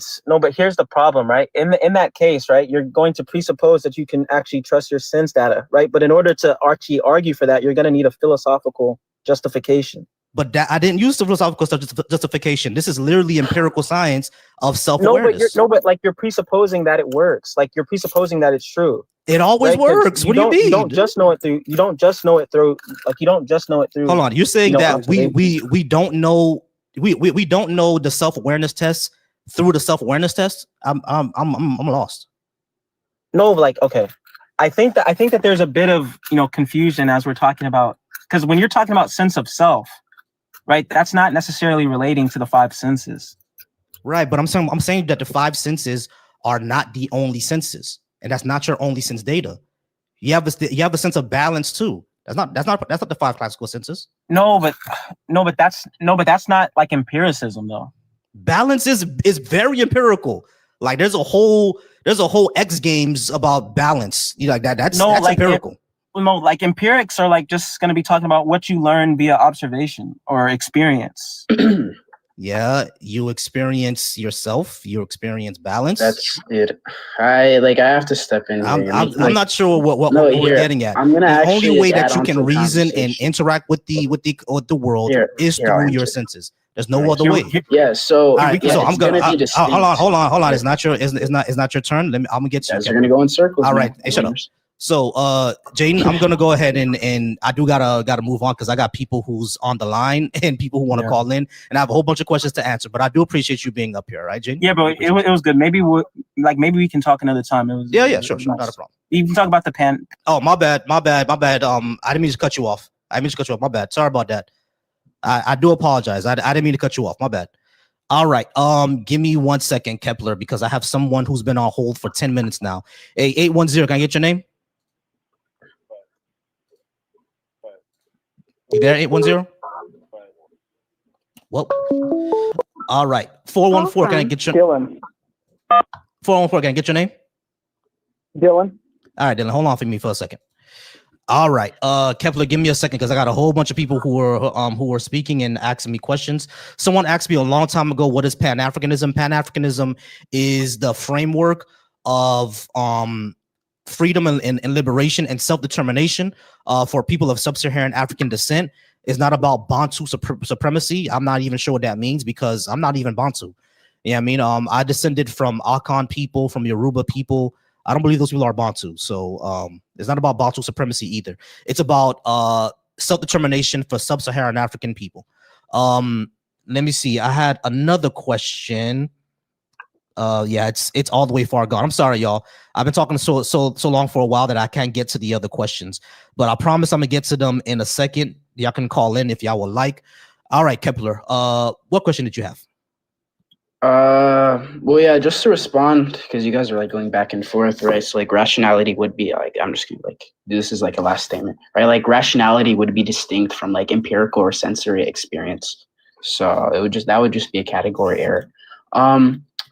here's the problem, right? In that case, right, you're going to presuppose that you can actually trust your sense data, right? But in order to actually argue for that, you're going to need a philosophical justification. But I didn't use the philosophical justification. This is literally empirical science of self-awareness. But like you're presupposing that it works. Like you're presupposing that it's true. It always works. What do you mean? You don't just know it through. Hold on. You're saying that we don't know. We don't know the self-awareness test through the self-awareness test. I'm lost. No, like, okay. I think that there's a bit of confusion as we're talking about, because when you're talking about sense of self, right, that's not necessarily relating to the 5 senses. Right, but I'm saying that the 5 senses are not the only senses, and that's not your only sense data. You have a sense of balance too. That's not the 5 classical senses. No, but that's not like empiricism though. Balance is very empirical. Like there's a whole X Games about balance. Like that. That's empirical. Like empirics are like just going to be talking about what you learn via observation or experience. Yeah, you experience yourself. You experience balance. That's it. I have to step in. I'm not sure what we're getting at. I'm gonna the only way that you can reason and interact with the world is through your senses. There's no other way. Yeah. So, so I'm gonna hold on. It's not your turn. I'm gonna get to you. You're gonna go in circles. All right. Hey, shut up. So, Jaden, I'm gonna go ahead and I do gotta move on because I got people who's on the line and people who want to call in, and I have a whole bunch of questions to answer. But I do appreciate you being up here, right, Jaden? Yeah, but it was good. Maybe we can talk another time. Sure, nice. Not a problem. You can talk about the pan. Oh, my bad. I didn't mean to cut you off. My bad. Sorry about that. I do apologize. I didn't mean to cut you off. My bad. All right. Give me 1 second, Kepler, because I have someone who's been on hold for 10 minutes now. Hey, 810. Can I get your name? You there, 810? Well, all right. 414. Can I get your Dylan? 414. Can I get your name? Dylan. All right, Dylan. Hold on for me for a second. All right, Kepler, give me a second because I got a whole bunch of people who are speaking and asking me questions. Someone asked me a long time ago, what is Pan-Africanism? Pan-Africanism is the framework of freedom and liberation and self-determination for people of sub-Saharan African descent. It's not about Bantu supremacy. I'm not even sure what that means because I'm not even Bantu. Yeah, I mean, I descended from Akan people, from Yoruba people. I don't believe those people are Bantu. So it's not about Bantu supremacy either. It's about self-determination for sub-Saharan African people. Let me see. I had another question. Yeah, it's all the way far gone. I'm sorry, y'all. I've been talking so long for a while that I can't get to the other questions. But I promise I'm gonna get to them in a second. Y'all can call in if y'all would like. All right, Kepler. What question did you have? Well, yeah, just to respond, because you guys are like going back and forth, right? So like rationality would be like, I'm just gonna like, this is like a last statement, right? Like rationality would be distinct from like empirical or sensory experience. So that would just be a category error.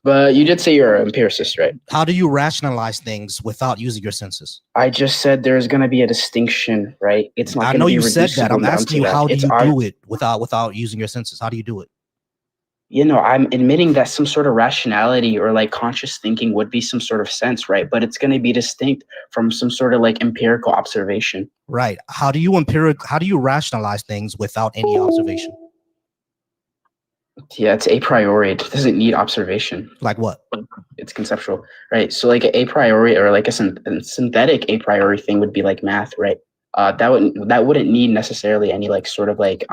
But you did say you're an empiricist, right? How do you rationalize things without using your senses? I just said there's going to be a distinction, right? It's not. I know you said that. I'm asking you, how do you do it without using your senses? How do you do it? You know, I'm admitting that some sort of rationality or like conscious thinking would be some sort of sense, right? But it's going to be distinct from some sort of like empirical observation. Right. How do you rationalize things without any observation? Yeah, it's a priori. It doesn't need observation. Like what? It's conceptual, right? So like a priori or like a synthetic a priori thing would be like math, right? that wouldn't need necessarily any like sort of like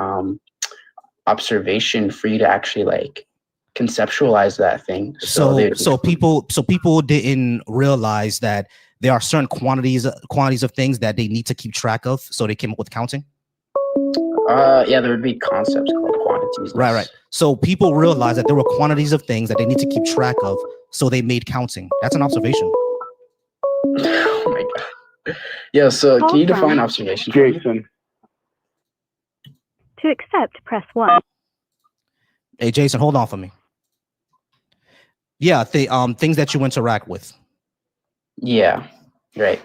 observation for you to actually like conceptualize that thing. So people didn't realize that there are certain quantities of things that they need to keep track of, so they came up with counting. Yeah, there would be concepts called quantities. Right. So people realized that there were quantities of things that they need to keep track of, so they made counting. That's an observation. Oh my god. Yeah, so can you define observation? Jason. To accept, press 1. Hey, Jason, hold on for me. Yeah, things that you interact with. Yeah, right.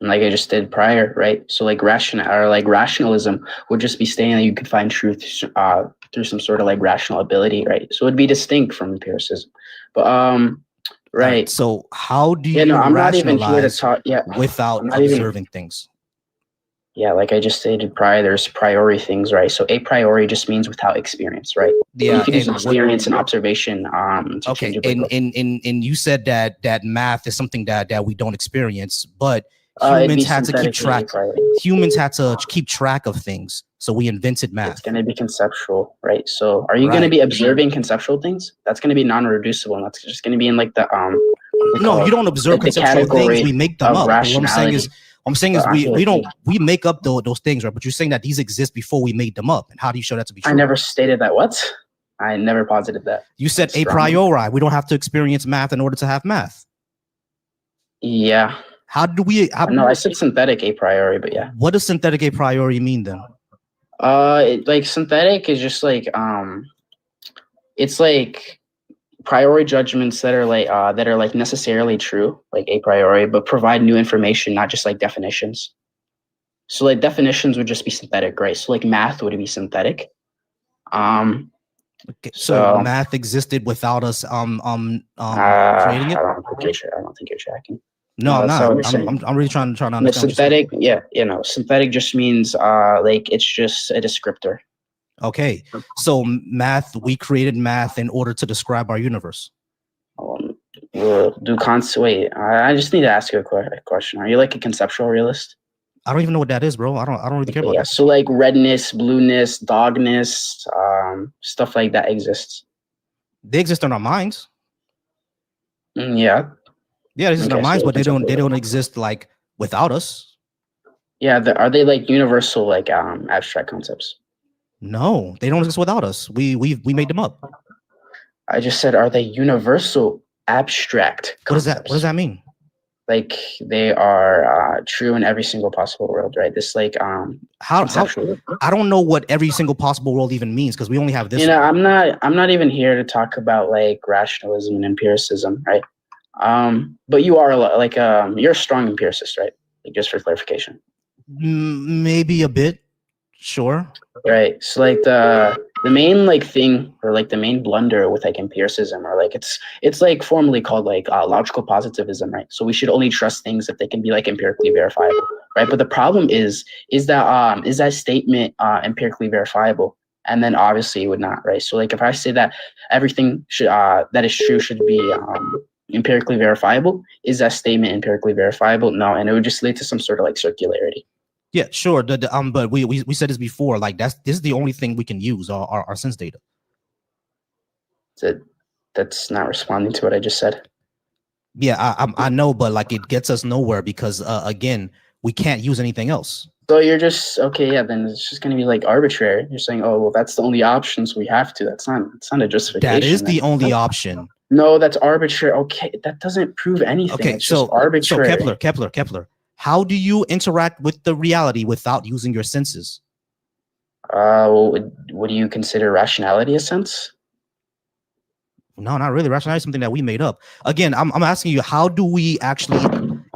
And like I just did prior, right? So like rationalism would just be stating that you could find truth through some sort of like rational ability, right? So it'd be distinct from empiricism. But right. So how do you I'm not even here to talk without observing things? Yeah, like I just stated prior, there's priori things, right? So a priori just means without experience, right? Yeah, you can use experience and observation. Okay, and you said that math is something that we don't experience, but humans had to keep track. Humans had to keep track of things, so we invented math. It's going to be conceptual, right? So, are you going to be observing conceptual things? That's going to be non-reducible, and that's just going to be in like the No, you don't observe conceptual things. We make them up. What I'm saying is we make up those things, right? But you're saying that these exist before we made them up, and how do you show that to be true? I never stated that. What? I never posited that. You said a priori. We don't have to experience math in order to have math. Yeah. How do we? No, I said synthetic a priori, but yeah. What does synthetic a priori mean then? Like synthetic is just like it's like priori judgments that are like necessarily true, like a priori, but provide new information, not just like definitions. So like definitions would just be synthetic, right? So like math would be synthetic. Okay, so math existed without us creating it. I don't think you're tracking. No, I'm not. I'm really trying to understand. Synthetic, yeah, synthetic just means like it's just a descriptor. Okay, so math, we created math in order to describe our universe. Wait, I just need to ask you a question. Are you like a conceptual realist? I don't even know what that is, bro. I don't really care about that. So like redness, blueness, dogness, stuff like that exists. They exist in our minds. Yeah. Yeah, they exist in our minds, but they don't exist like without us. Yeah, are they like universal, like abstract concepts? No, they don't exist without us. We made them up. I just said, are they universal abstract concepts? What does that mean? Like they are true in every single possible world, right? This like how I don't know what every single possible world even means, because we only have this. I'm not even here to talk about like rationalism and empiricism, right? But you are like you're a strong empiricist, right? Like just for clarification. Maybe a bit, sure. Right. So like the main like thing, or like the main blunder with like empiricism, or like it's like formally called like logical positivism, right? So we should only trust things if they can be like empirically verifiable, right? But the problem is that statement empirically verifiable? And then obviously it would not, right? So like if I say that everything should that is true should be empirically verifiable, is that statement empirically verifiable? No, and it would just lead to some sort of like circularity. Yeah, sure. But we said this before. Like this is the only thing we can use our sense data. That's not responding to what I just said. Yeah, I know, but like it gets us nowhere because again, we can't use anything else. So you're just okay. Yeah, then it's just going to be like arbitrary. You're saying, oh well, that's the only options we have to. It's not a justification. That is the only option. No, that's arbitrary. Okay, that doesn't prove anything. Okay, it's just arbitrary. So Kepler. How do you interact with the reality without using your senses? What do you consider rationality a sense? No, not really. Rationality is something that we made up. Again, I'm asking you, how do we actually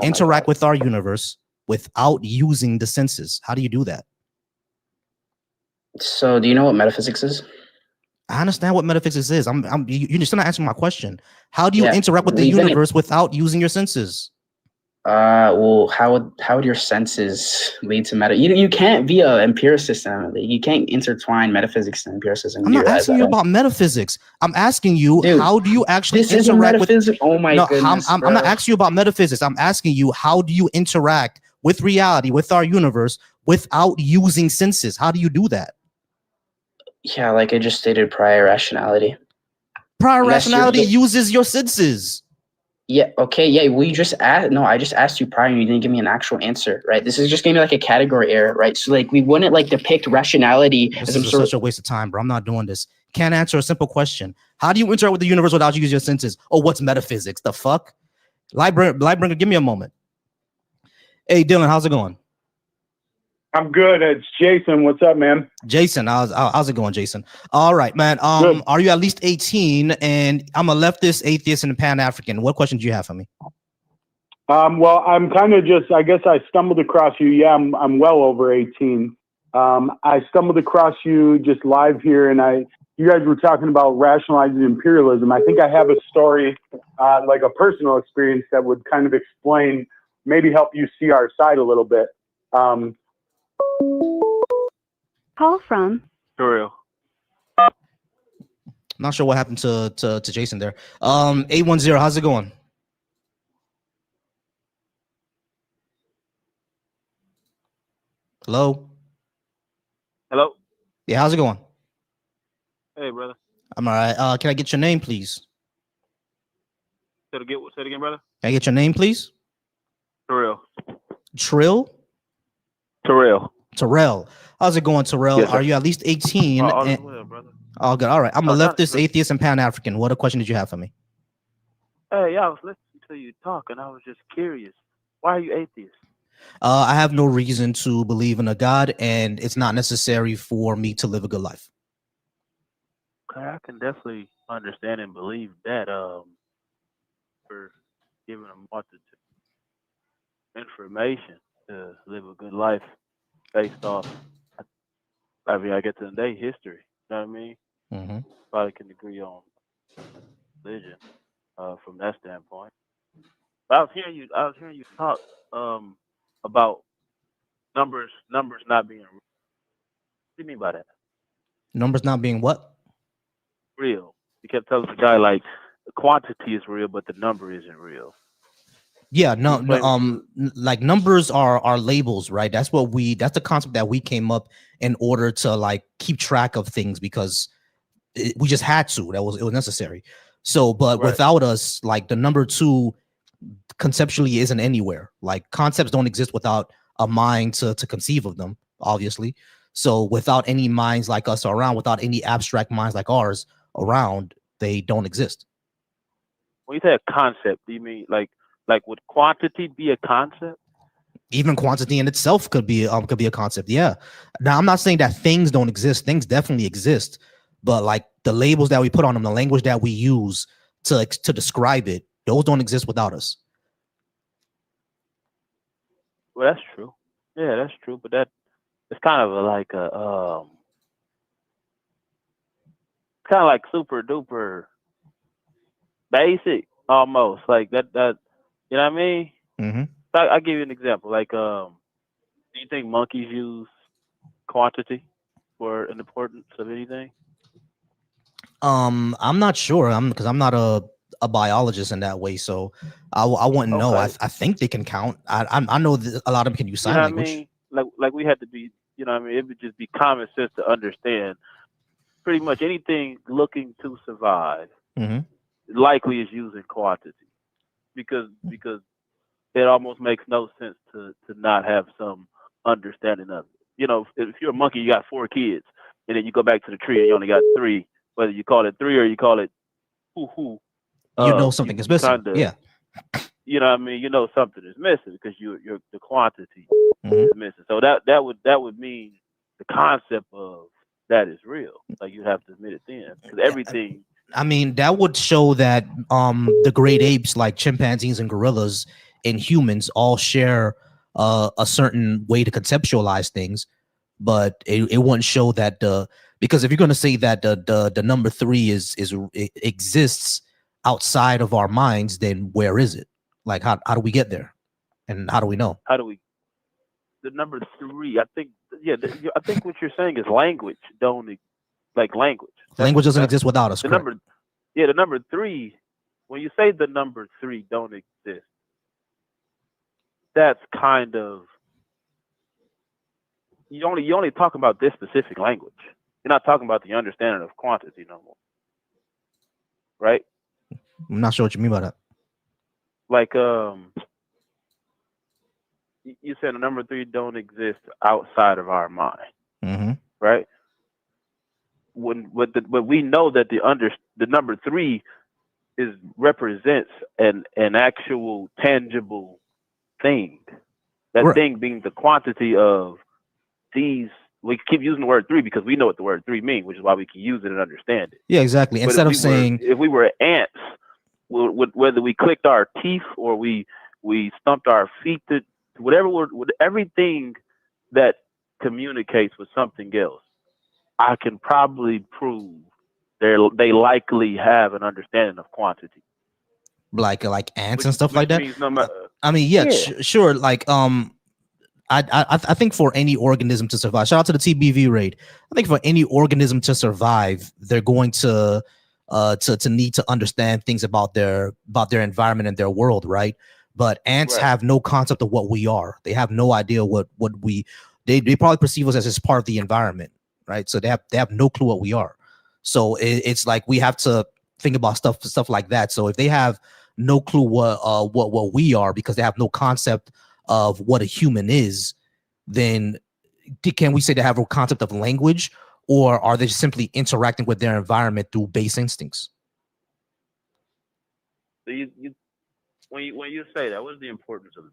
interact with our universe without using the senses? How do you do that? So, do you know what metaphysics is? I understand what metaphysics is. You're just not answering my question. How do you interact with the universe without using your senses? Well, how would your senses lead to meta? You can't be an empiricist. You can't intertwine metaphysics and empiricism. I'm not asking you about metaphysics. I'm asking you, dude, how do you actually interact with? Oh my goodness! I'm not asking you about metaphysics. I'm asking you, how do you interact with reality, with our universe, without using senses. How do you do that? Yeah, like I just stated, prior rationality. Prior rationality uses your senses. Yeah, okay, yeah, well, you just asked, no, I just asked you prior and you didn't give me an actual answer, right? This is just gonna be like a category error, right? So like we wouldn't like depict rationality as such a waste of time, bro. I'm not doing this. Can't answer a simple question. How do you interact with the universe without using your senses? Oh, what's metaphysics? The fuck? Lightbringer, give me a moment. Hey, Dylan, how's it going? I'm good. It's Jason. What's up, man? Jason, how's it going, Jason? All right, man. Good. Are you at least 18? And I'm a leftist, atheist, and Pan-African. What questions do you have for me? Well, I'm kind of just, I guess I stumbled across you. Yeah, I'm well over 18. I stumbled across you just live here, and you guys were talking about rationalizing imperialism. I think I have a story, like a personal experience that would kind of explain, maybe help you see our side a little bit. Call from. For real. Not sure what happened to Jason there. 810, how's it going? Hello? Hello? Yeah, how's it going? Hey, brother. I'm all right. Can I get your name, please? Say it again, brother. Can I get your name, please? Terrell. Terrell. How's it going, Terrell? Yes, are you at least 18? All is well, brother. All good. All right. I'm a leftist, atheist, and Pan-African. What a question did you have for me? Hey, I was listening to you talk, and I was just curious. Why are you atheist? I have no reason to believe in a God, and it's not necessary for me to live a good life. Okay, I can definitely understand and believe that. For giving a multitude information to live a good life based off, I get to the day history. You know what I mean? Mm-hmm. Probably can agree on religion from that standpoint. But I was hearing you talk about numbers not being real. What do you mean by that? Numbers not being what? Real. You kept telling the guy like the quantity is real, but the number isn't real. Yeah, no, like numbers are labels, right? That's the concept that we came up in order to like keep track of things because we just had to. It was necessary. So, but Right. without us, like the number 2 conceptually isn't anywhere. Like concepts don't exist without a mind to conceive of them, obviously. So without any minds like us around, without any abstract minds like ours around, they don't exist. When you say a concept, do you mean like would quantity be a concept? Even quantity in itself could be a concept. Yeah. Now I'm not saying that things don't exist. Things definitely exist, but like the labels that we put on them, the language that we use to describe it, those don't exist without us. Well, that's true. Yeah, that's true. But it's kind of kind of like super duper basic almost. Like that you know what I mean? Mm-hmm. I'll give you an example. Like, do you think monkeys use quantity for an importance of anything? I'm not sure. Because I'm not a biologist in that way, so I wouldn't know. I think they can count. I know that a lot of them can use sign language. I mean? Like we had to be, you know what I mean? It would just be common sense to understand pretty much anything looking to survive likely is using quantity because it almost makes no sense to not have some understanding of it. You know, if you're a monkey, you got 4 kids, and then you go back to the tree and you only got 3. Whether you call it 3 or you call it hoo-hoo, you know something is missing. Yeah. You know what I mean? You know something is missing because you're the quantity is missing. So that would mean the concept of that is real. Like you have to admit it then, because everything. I mean, that would show that the great apes like chimpanzees and gorillas and humans all share a certain way to conceptualize things, but it wouldn't show that because if you're going to say that the number 3 exists outside of our minds, then where is it? Like how do we get there, and how do we know? The number 3, I think. Yeah, I think what you're saying is language language. Language doesn't exist without us. The number 3. When you say the number 3 don't exist, that's kind of you only talking about this specific language. You're not talking about the understanding of quantity no more, right? I'm not sure what you mean by that. Like you said, the number 3 don't exist outside of our mind, right? But we know that the number 3 represents an actual tangible thing. That thing being the quantity of these. We keep using the word 3 because we know what the word 3 means, which is why we can use it and understand it. Yeah, exactly. But instead of saying, if we were ants, whether we clicked our teeth or we stumped our feet, everything that communicates with something else, I can probably prove they likely have an understanding of quantity. Like ants and stuff like that. No I mean, yeah. Sure. Like I think for any organism to survive, shout out to the TBV raid. I think for any organism to survive, they're going to need to understand things about their environment and their world, right? But ants have no concept of what we are. They have no idea what they probably perceive us as just part of the environment, right? So they have no clue what we are. So it's like we have to think about stuff like that. So if they have no clue what we are because they have no concept of what a human is, then can we say they have a concept of language, or are they simply interacting with their environment through base instincts? So when you say that, what's the importance of it?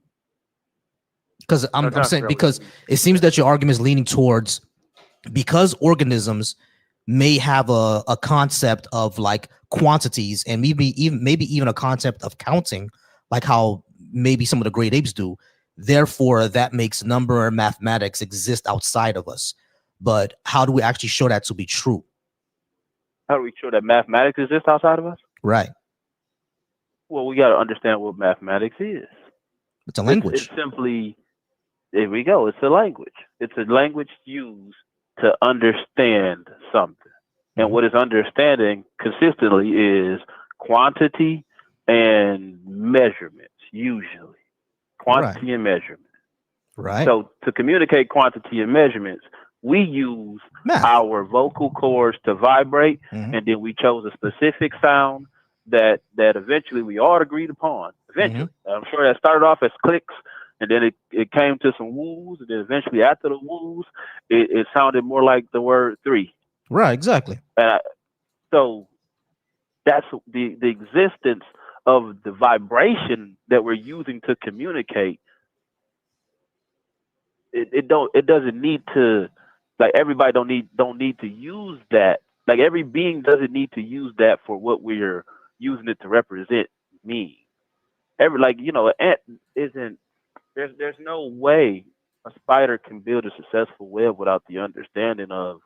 Because I'm saying, because it seems that your argument is leaning towards, because organisms may have a concept of like quantities and maybe even a concept of counting, like how maybe some of the great apes do. Therefore, that makes number and mathematics exist outside of us. But how do we actually show that to be true? How do we show that mathematics exists outside of us? Right. Well, we got to understand what mathematics is. It's a language. It's simply, there we go. It's a language. It's a language used to understand something. And what is understanding consistently is quantity and measurements, usually. Quantity and measurement. Right. So to communicate quantity and measurements, we use our vocal cords to vibrate, and then we chose a specific sound that eventually we all agreed upon. Eventually. I'm sure that started off as clicks, and then it came to some woos, and then eventually after the woos, it sounded more like the word 3. Right, exactly. So that's the existence of the vibration that we're using to communicate. It doesn't need to, like, everybody don't need to use that. Like, every being doesn't need to use that for what we're using it to represent me. An ant isn't. There's no way a spider can build a successful web without the understanding of,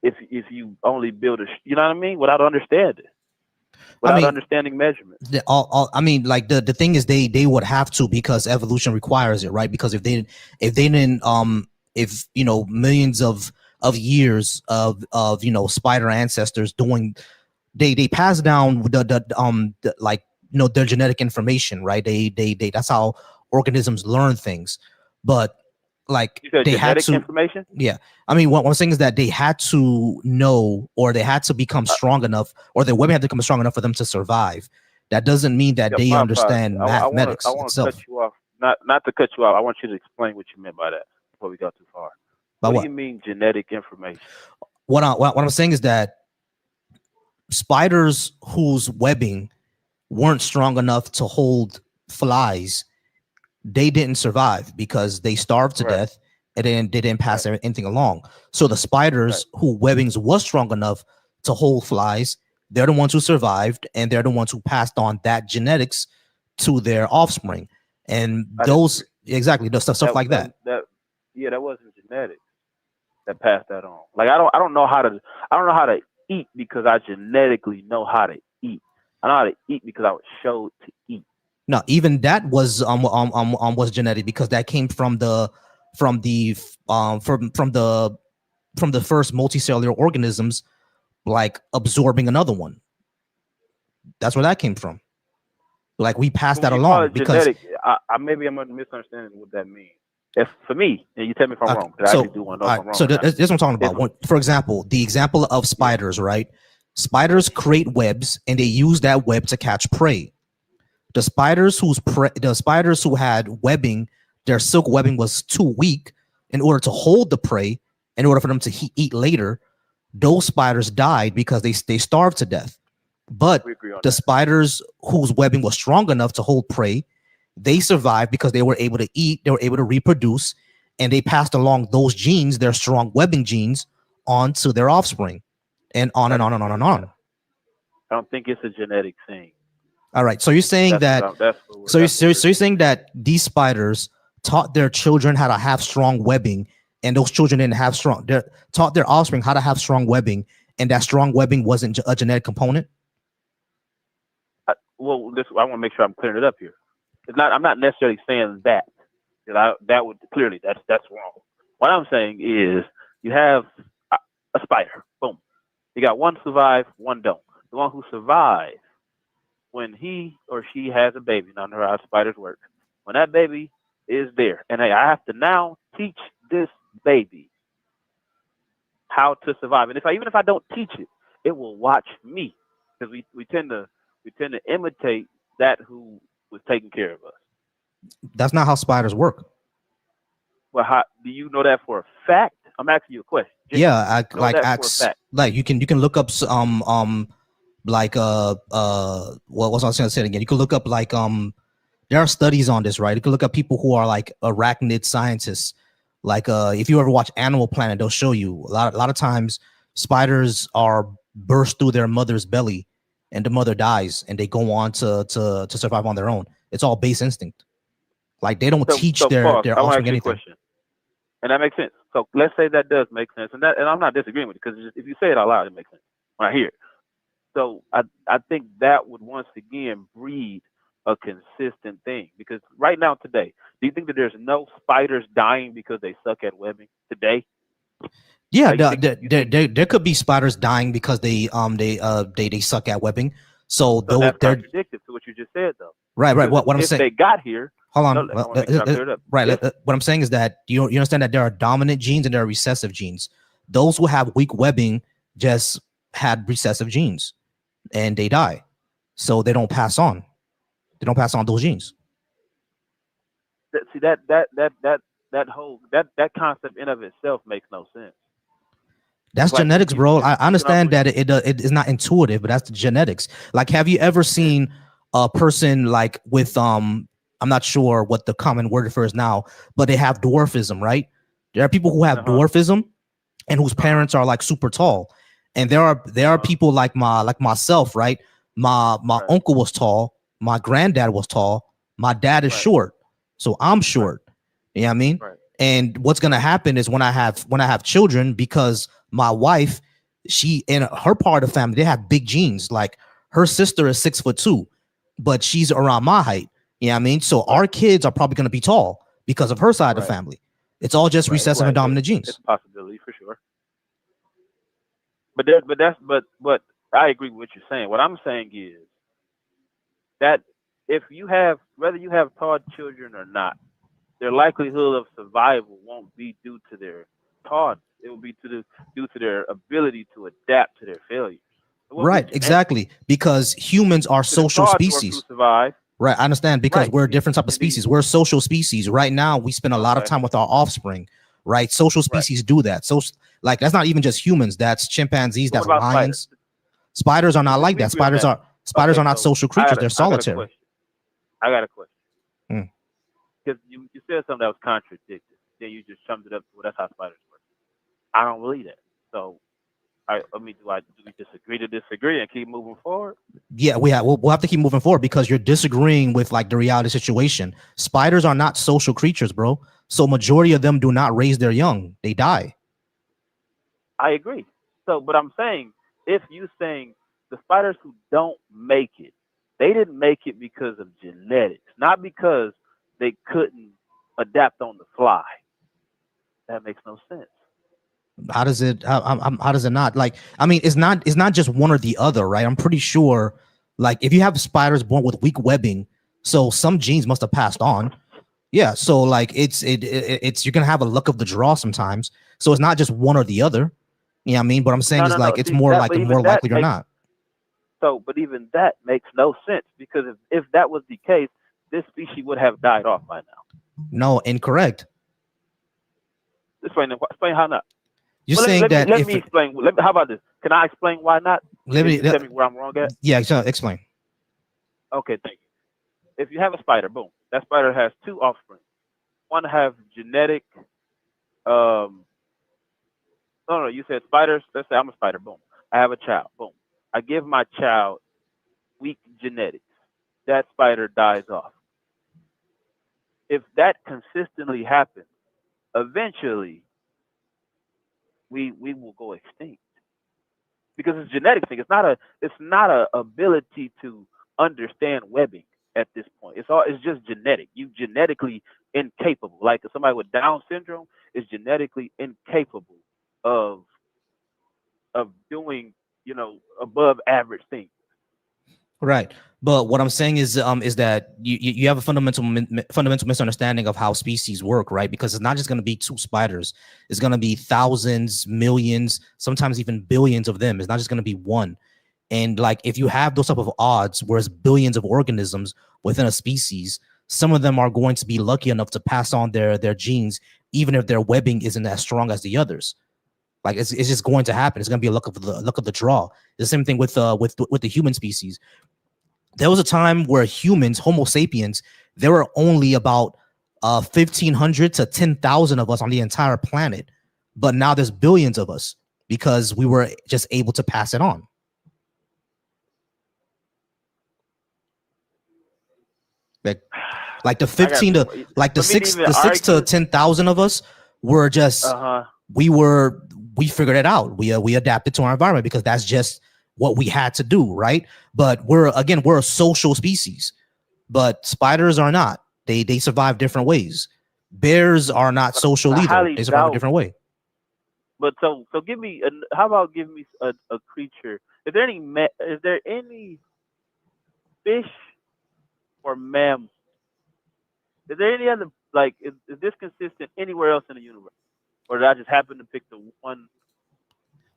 if you only build you know what I mean, without understanding. Understanding measurements. I mean, like the thing is, they would have to, because evolution requires it, right? Because if they didn't, if millions of years of spider ancestors doing, they pass down their genetic information, right? They that's how organisms learn things, but like they had to information. Yeah, I mean, what I'm saying is that they had to know, or they had to become strong enough, or the women had to become strong enough for them to survive. That doesn't mean that they understand mathematics. I want to cut you off. Not to cut you off. I want you to explain what you meant by that before we go too far. What do you mean genetic information? What I'm saying is that spiders whose webbing weren't strong enough to hold flies, they didn't survive because they starved to death, and then they didn't pass anything along. So the spiders who webbings was strong enough to hold flies, they're the ones who survived, and they're the ones who passed on that genetics to their offspring. And those stuff like that. That wasn't genetics that passed that on. Like, I don't know how to eat because I genetically know how to eat. I know how to eat because I was showed to eat. No, even that was genetic, because that came from the first multicellular organisms, like absorbing another one. That's where that came from. Like, we passed that along because genetic, maybe I'm misunderstanding what that means. If for me, and you tell me if I'm wrong, because I actually do want to know if I'm wrong. So this is what I'm talking about. For example, the example of spiders, right? Spiders create webs and they use that web to catch prey. The spiders who had webbing, their silk webbing was too weak in order to hold the prey, in order for them to eat later. Those spiders died because they starved to death. But the spiders whose webbing was strong enough to hold prey, they survived because they were able to eat, they were able to reproduce, and they passed along those genes, their strong webbing genes, on to their offspring, and on and on and on and on. I don't think it's a genetic thing. All right, so you're saying you're saying that these spiders taught their children how to have strong webbing, and those children didn't have taught their offspring how to have strong webbing, and that strong webbing wasn't a genetic component? I want to make sure I'm clearing it up here. I'm not necessarily saying that. That would clearly that's wrong. What I'm saying is you have a spider. Boom. You got one survive, one don't. The one who survives, when he or she has a baby, now I know how spiders work. When that baby is there, and I have to now teach this baby how to survive. And even if I don't teach it, it will watch me, because we tend to imitate that who was taking care of us. That's not how spiders work. Well, how do you know that for a fact? I'm asking you a question. You can look up what was I going to say again? You can look up there are studies on this, right? You can look up people who are like arachnid scientists. If you ever watch Animal Planet, they'll show you a lot of times spiders are burst through their mother's belly, and the mother dies, and they go on to survive on their own. It's all base instinct. Like they don't teach their offspring anything. Question. And that makes sense. So let's say that does make sense, and I'm not disagreeing with it, because if you say it out loud, it makes sense when I hear it. So I think that would once again breed a consistent thing, because right now today, do you think that there's no spiders dying because they suck at webbing today? Yeah, there could be spiders dying because they suck at webbing. So that's contradictory to what you just said, though. Right. What I'm saying. If they got here. Hold on. What I'm saying is that you understand that there are dominant genes and there are recessive genes. Those who have weak webbing just had recessive genes, and they die, so they don't pass on. They don't pass on those genes. See that whole concept in of itself makes no sense. That's genetics, bro. I understand that it is not intuitive, but that's the genetics. Like, have you ever seen a person like with I'm not sure what the common word for is now, but they have dwarfism, right? There are people who have dwarfism and whose parents are like super tall. And there are people like myself, right? My uncle was tall, my granddad was tall, my dad is short, so I'm short. You know what I mean? Right. And what's gonna happen is when I have children, because my wife, she in her part of the family, they have big genes. Like her sister is 6'2", but she's around my height. You know what I mean? So our kids are probably gonna be tall because of her side of the family. It's all just recessive and dominant genes. It's a possibility for sure. But I agree with what you're saying. What I'm saying is that whether you have tall children or not, their likelihood of survival won't be due to their tallness. It will be due to their ability to adapt to their failures. Right, exactly. Because humans are social species. Right, I understand, because we're a different type of species. We're a social species. Right now, we spend a lot of time with our offspring. Right, social species do that. So, like, that's not even just humans. That's chimpanzees. That's lions. Spiders are not like that. Spiders are not social creatures. They're solitary. I got a question. Because you said something that was contradicted. Then you just summed it up. Well, that's how spiders work. I don't believe that. So, do we disagree to disagree and keep moving forward? Yeah, we'll have to keep moving forward, because you're disagreeing with like the reality situation. Spiders are not social creatures, bro. So majority of them do not raise their young. They die. I agree. So, but I'm saying, if you're saying the spiders who don't make it, they didn't make it because of genetics, not because they couldn't adapt on the fly. That makes no sense. How does it not? Like, I mean, it's not just one or the other, right? I'm pretty sure, like, if you have spiders born with weak webbing, so some genes must have passed on. Yeah, so like it's you're gonna have a luck of the draw sometimes. So it's not just one or the other. You know what I mean? But I'm saying is like it's more like more likely or not. So, but even that makes no sense, because if that was the case, this species would have died off by now. No, incorrect. Explain how not. You're saying that let me explain. How about this? Can I explain why not? Tell me where I'm wrong at. Yeah, explain. Okay, thank you. If you have a spider, boom, that spider has two offspring. One have genetic. No, you said spiders. Let's say I'm a spider. Boom, I have a child. Boom, I give my child weak genetics. That spider dies off. If that consistently happens, eventually we will go extinct, because it's a genetic thing. It's not a ability to understand webbing at this point. It's just genetic. You genetically incapable. Like somebody with Down syndrome is genetically incapable of doing, above average things. Right. But what I'm saying is that you have a fundamental misunderstanding of how species work, right? Because it's not just going to be two spiders. It's going to be thousands, millions, sometimes even billions of them. It's not just going to be one. And like if you have those type of odds, whereas billions of organisms within a species, some of them are going to be lucky enough to pass on their genes, even if their webbing isn't as strong as the others. Like it's just going to happen. It's going to be a luck of the draw. The same thing with the human species. There was a time where humans, Homo sapiens, there were only about 1,500 to 10,000 of us on the entire planet, but now there's billions of us because we were just able to pass it on. Like the 15 to like the 6 to 10,000 of us were just we figured it out. We adapted to our environment because that's just what we had to do, right? But we're a social species, but spiders are not. They survive different ways. Bears are not social either. They survive a different way. But so give me how about give me a creature? Is there any fish or mammal? Is there any other, like, is this consistent anywhere else in the universe, or did I just happen to pick the one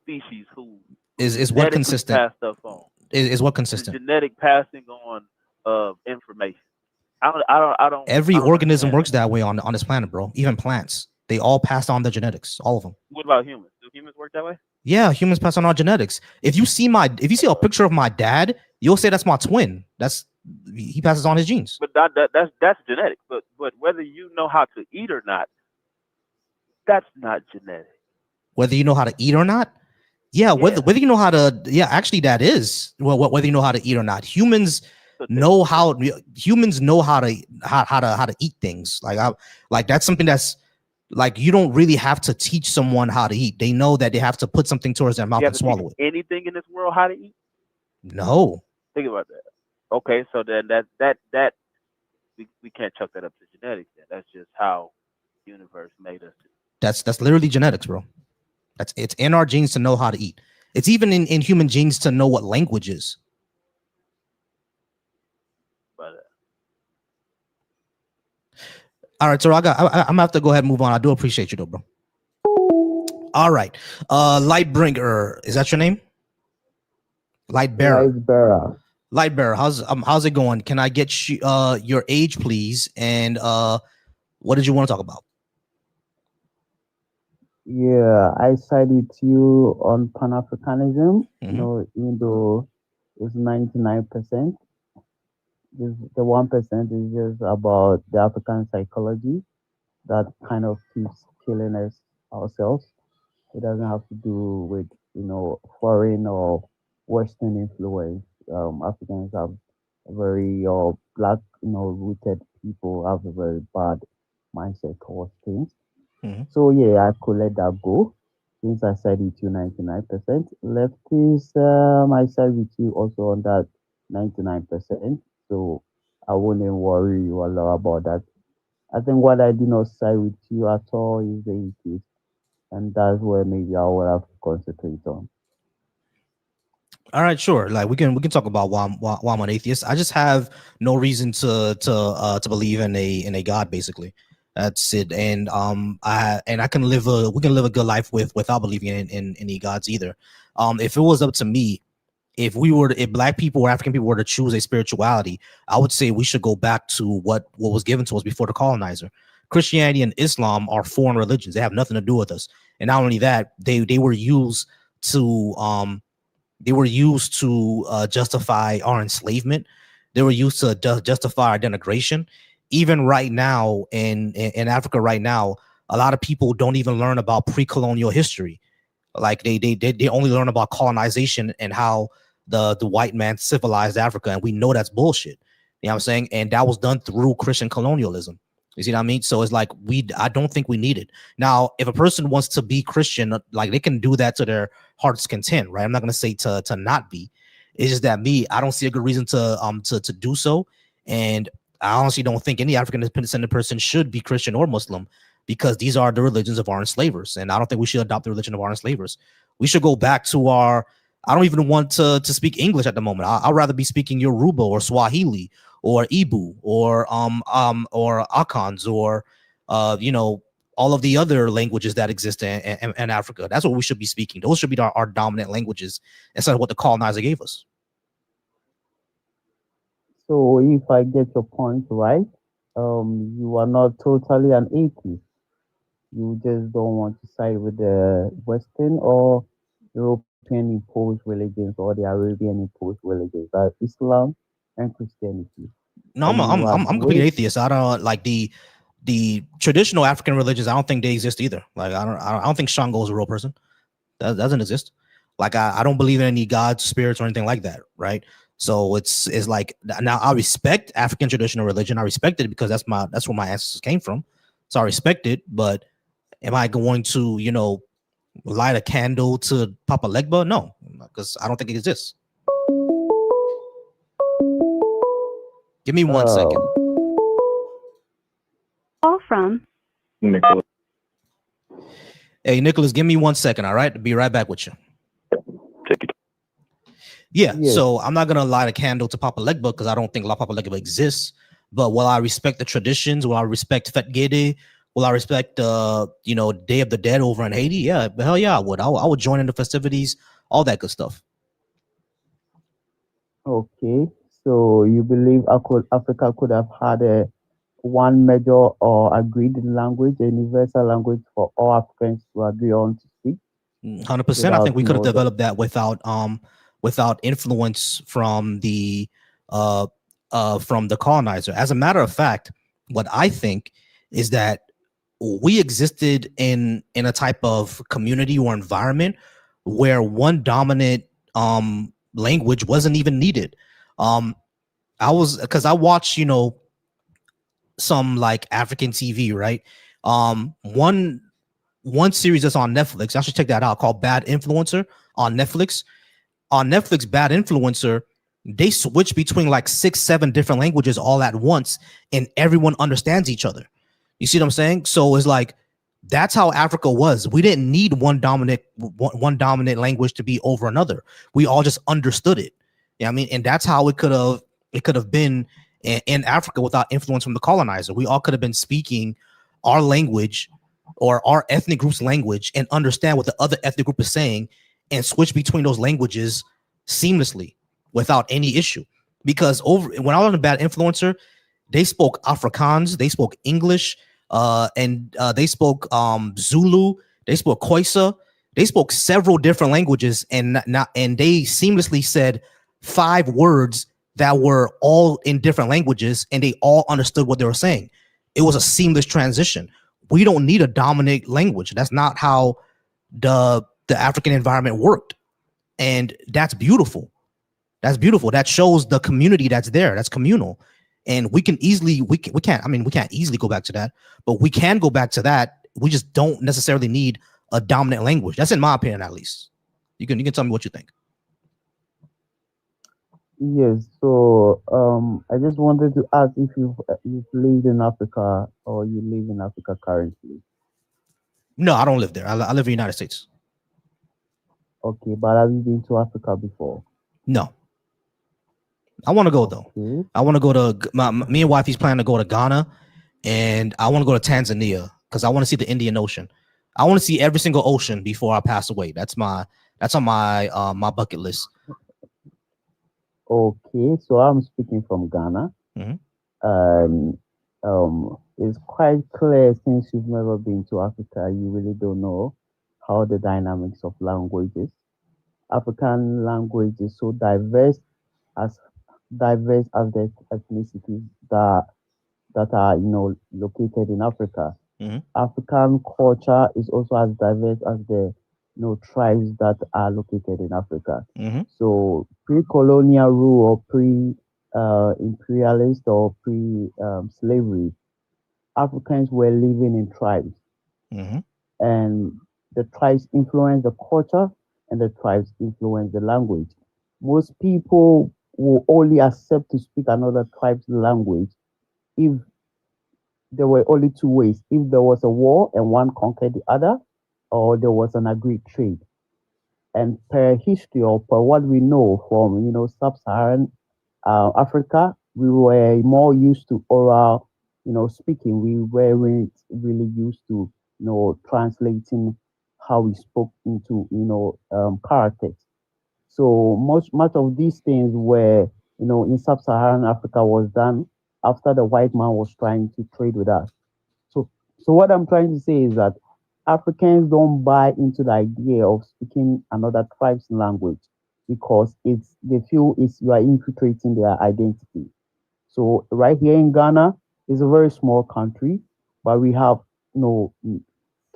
species who is what consistent? Pass stuff on? Is what consistent? The genetic passing on of information. I don't. Every organism works that way on this planet, bro. Even plants, they all pass on their genetics, all of them. What about humans? Do humans work that way? Yeah, humans pass on our genetics. If you see a picture of my dad, you'll say that's my twin. He passes on his genes. But that's genetic. But whether you know how to eat or not, that's not genetic. Whether you know how to eat or not, whether you know how to, actually that is whether you know how to eat or not. Humans know how to eat things. Like that's something that's like you don't really have to teach someone how to eat. They know that they have to put something towards their mouth and swallow it. Anything in this world how to eat? No. Think about that. Okay, so then that we can't chuck that up to genetics. Then that's just how the universe made us. That's literally genetics, bro. It's in our genes to know how to eat. It's even in human genes to know what language is. But all right, so I'm gonna have to go ahead and move on. I do appreciate you though, bro. All right, Lightbringer, is that your name? Lightbearer. Lightbearer, how's it going? Can I get you your age, please? And what did you want to talk about? Yeah, I sided with you on Pan-Africanism. Even though it's 99%, the 1% is just about the African psychology that kind of keeps killing us ourselves. It doesn't have to do with foreign or Western influence. Africans have a very black rooted people have a very bad mindset towards things. So I could let that go since I said it to 99%. Lefties, I side with you also on that 99%. So I wouldn't worry you a lot about that. I think what I did not side with you at all is the atheist. And that's where maybe I will have to concentrate on. All right, sure. Like we can talk about why I'm an atheist. I just have no reason to believe in a God, basically. That's it. And I can we can live a good life without believing in any gods either. If it was up to me, if black people or African people were to choose a spirituality, I would say we should go back to what was given to us before the colonizer. Christianity and Islam are foreign religions. They have nothing to do with us. And not only that, they were used to justify our enslavement. They were used to justify our denigration. Even right now in Africa right now, a lot of people don't even learn about pre-colonial history. Like they only learn about colonization and how the white man civilized Africa, and we know that's bullshit. You know what I'm saying? And that was done through Christian colonialism. You see what I mean? So it's like I don't think we need it. Now, if a person wants to be Christian, like they can do that to their heart's content, right? I'm not gonna say to not be. It's just that I don't see a good reason to do so. And I honestly don't think any African descendant person should be Christian or Muslim, because these are the religions of our enslavers. And I don't think we should adopt the religion of our enslavers. We should go back to I don't even want to speak English at the moment. I'd rather be speaking Yoruba or Swahili or Ibu or Akans or all of the other languages that exist in Africa. That's what we should be speaking. Those should be our dominant languages instead of what the colonizer gave us. So if I get your point right, you are not totally an atheist. You just don't want to side with the Western or European imposed religions or the Arabian imposed religions, like Islam and Christianity. No, I'm completely atheist. I don't like the traditional African religions. I don't think they exist either. Like I don't think Shango is a real person. That doesn't exist. Like I don't believe in any gods, spirits, or anything like that. Right. So it's like, now I respect African traditional religion. I respect it because that's where my ancestors came from. So I respect it. But am I going to light a candle to Papa Legba? No, because I don't think it exists. Give me 1 second. Call from Nicholas. Hey, Nicholas, give me 1 second. All right, be right back with you. Take it. Yeah, so I'm not gonna light a candle to Papa Legba because I don't think Papa Legba exists. But will I respect the traditions? Will I respect Fet Gede? Will I respect Day of the Dead over in Haiti? Yeah, hell yeah, I would. I would join in the festivities, all that good stuff. Okay, so you believe Africa could have had one major or agreed language, a universal language for all Africans to agree on to speak? 100%. I think we could have developed that without influence from the colonizer. As a matter of fact, what I think is that we existed in a type of community or environment where one dominant language wasn't even needed. I watch some like African TV, right? One series that's on Netflix, I should check that out, called Bad Influencer on Netflix. On Netflix, Bad Influencer, they switch between like 6-7 different languages all at once, and everyone understands each other. You see what I'm saying? So it's like, that's how Africa was. We didn't need one dominant language to be over another. We all just understood it. Yeah, I mean, and that's how it could have been in Africa without influence from the colonizer. We all could have been speaking our language or our ethnic group's language and understand what the other ethnic group is saying and switch between those languages seamlessly without any issue. Because when I was on a Bad Influencer, they spoke Afrikaans, they spoke English, and they spoke Zulu, they spoke Khoisa, they spoke several different languages, and they seamlessly said 5 words that were all in different languages, and they all understood what they were saying. It was a seamless transition. We don't need a dominant language. That's not how the African environment worked, and that's beautiful. That's beautiful. That shows the community that's there. That's communal. And we can't easily go back to that, but we can go back to that. We just don't necessarily need a dominant language. That's in my opinion, at least. You can tell me what you think. Yes. So I just wanted to ask if you've lived in Africa or you live in Africa currently. No, I don't live there. I live in the United States. Okay, but have you been to Africa before? No. I want to go though. I want to go to me and wifey's planning to go to Ghana, and I want to go to Tanzania because I want to see the Indian Ocean. I want to see every single ocean before I pass away. That's on my my bucket list. Okay, so I'm speaking from Ghana. It's quite clear since you've never been to Africa, you really don't know how the dynamics of languages. African language is so diverse as the ethnicities that are located in Africa. African culture is also as diverse as the tribes that are located in Africa. So pre-colonial rule or pre-imperialist or pre-slavery, Africans were living in tribes, and the tribes influence the culture, and the tribes influence the language. Most people will only accept to speak another tribe's language if there were only two ways: if there was a war and one conquered the other, or there was an agreed trade. And per history or per what we know from sub-Saharan Africa, we were more used to oral speaking. We weren't really used to translating how we spoke into characters. So much of these things were in sub-Saharan Africa was done after the white man was trying to trade with us. So what I'm trying to say is that Africans don't buy into the idea of speaking another tribe's language because they feel you are infiltrating their identity. So right here in Ghana, it's a very small country, but we have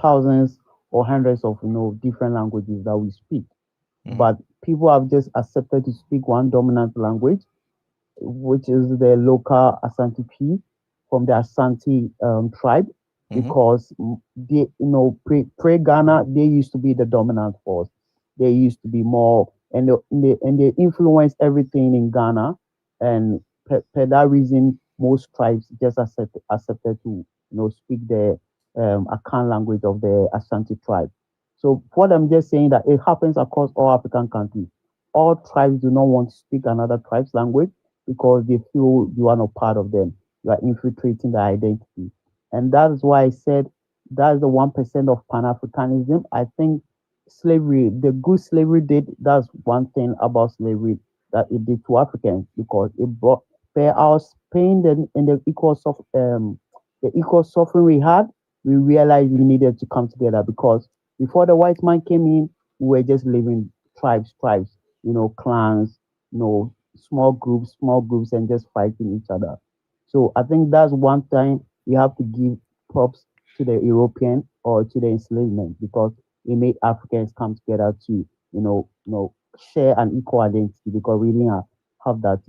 thousands or hundreds of different languages that we speak. But people have just accepted to speak one dominant language, which is the local Asante P from the Asante tribe. Because they, pre-Ghana, they used to be the dominant force. They used to be more, and they influenced everything in Ghana. And per that reason, most tribes just accepted to speak the Akan language of the Ashanti tribe. So what I'm just saying that it happens across all African countries. All tribes do not want to speak another tribe's language because they feel you are not part of them. You are infiltrating their identity. And that is why I said that's the 1% of Pan-Africanism. I think slavery, the good slavery did, that's one thing about slavery that it did to Africans, because it brought our pain and the equal suffering we had. We realized we needed to come together, because before the white man came in, we were just living tribes, clans, small groups, and just fighting each other. So I think that's one thing we have to give props to the European or to the enslavement, because it made Africans come together to, share an equal identity, because we didn't have that,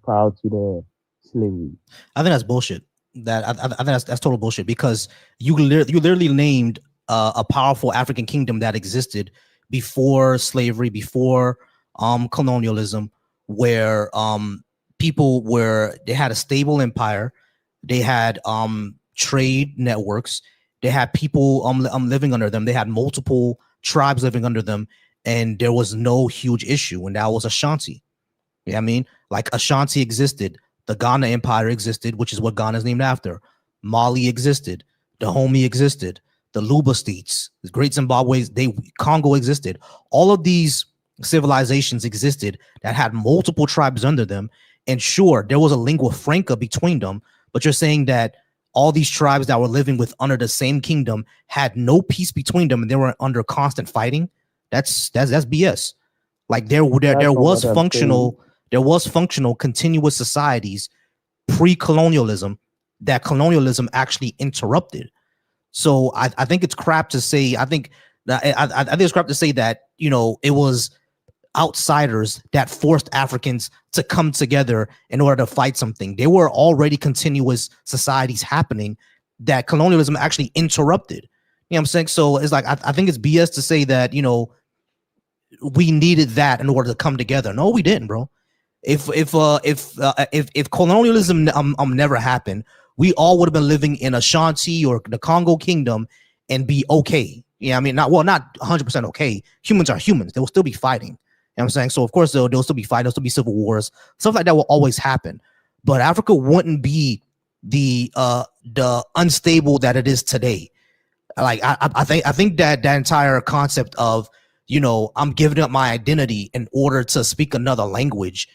prior to the slavery. I think that's bullshit. I think that's total bullshit, because you literally named a powerful African kingdom that existed before slavery, before colonialism, where they had a stable empire. They had trade networks. They had people living under them. They had multiple tribes living under them, and there was no huge issue. And that was Ashanti. You know what I mean? Like, Ashanti existed. The Ghana Empire existed, which is what Ghana is named after. Mali existed. Dahomey existed. The Luba states, the Great Zimbabwe's, Congo existed. All of these civilizations existed that had multiple tribes under them. And sure, there was a lingua franca between them, but you're saying that all these tribes that were living under the same kingdom had no peace between them, and they were under constant fighting. That's BS. Like, there was functional continuous societies pre-colonialism that colonialism actually interrupted. So I think it's crap to say. I think it's crap to say that it was outsiders that forced Africans to come together in order to fight something. There were already continuous societies happening that colonialism actually interrupted. You know what I'm saying? So it's like, I think it's BS to say that, we needed that in order to come together. No, we didn't, bro. If colonialism never happened, we all would have been living in Ashanti or the Congo Kingdom and be okay. Yeah, I mean, not 100% okay. Humans are humans. They will still be fighting. what I'm saying? So of course there'll still be fighting, there'll still be civil wars, stuff like that will always happen. But Africa wouldn't be the unstable that it is today. Like I think that entire concept of, I'm giving up my identity in order to speak another language,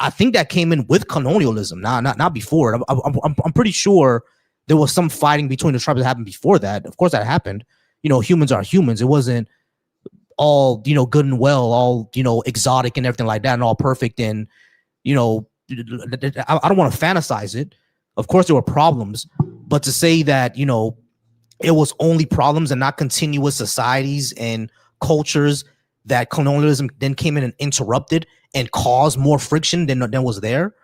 I think that came in with colonialism, not before. I'm pretty sure there was some fighting between the tribes that happened before that. Of course that happened. Humans are humans. It wasn't all, good and well, all, exotic and everything like that and all perfect. And, I don't want to fantasize it. Of course there were problems, but to say that, it was only problems and not continuous societies and cultures that colonialism then came in and interrupted and caused more friction than was there.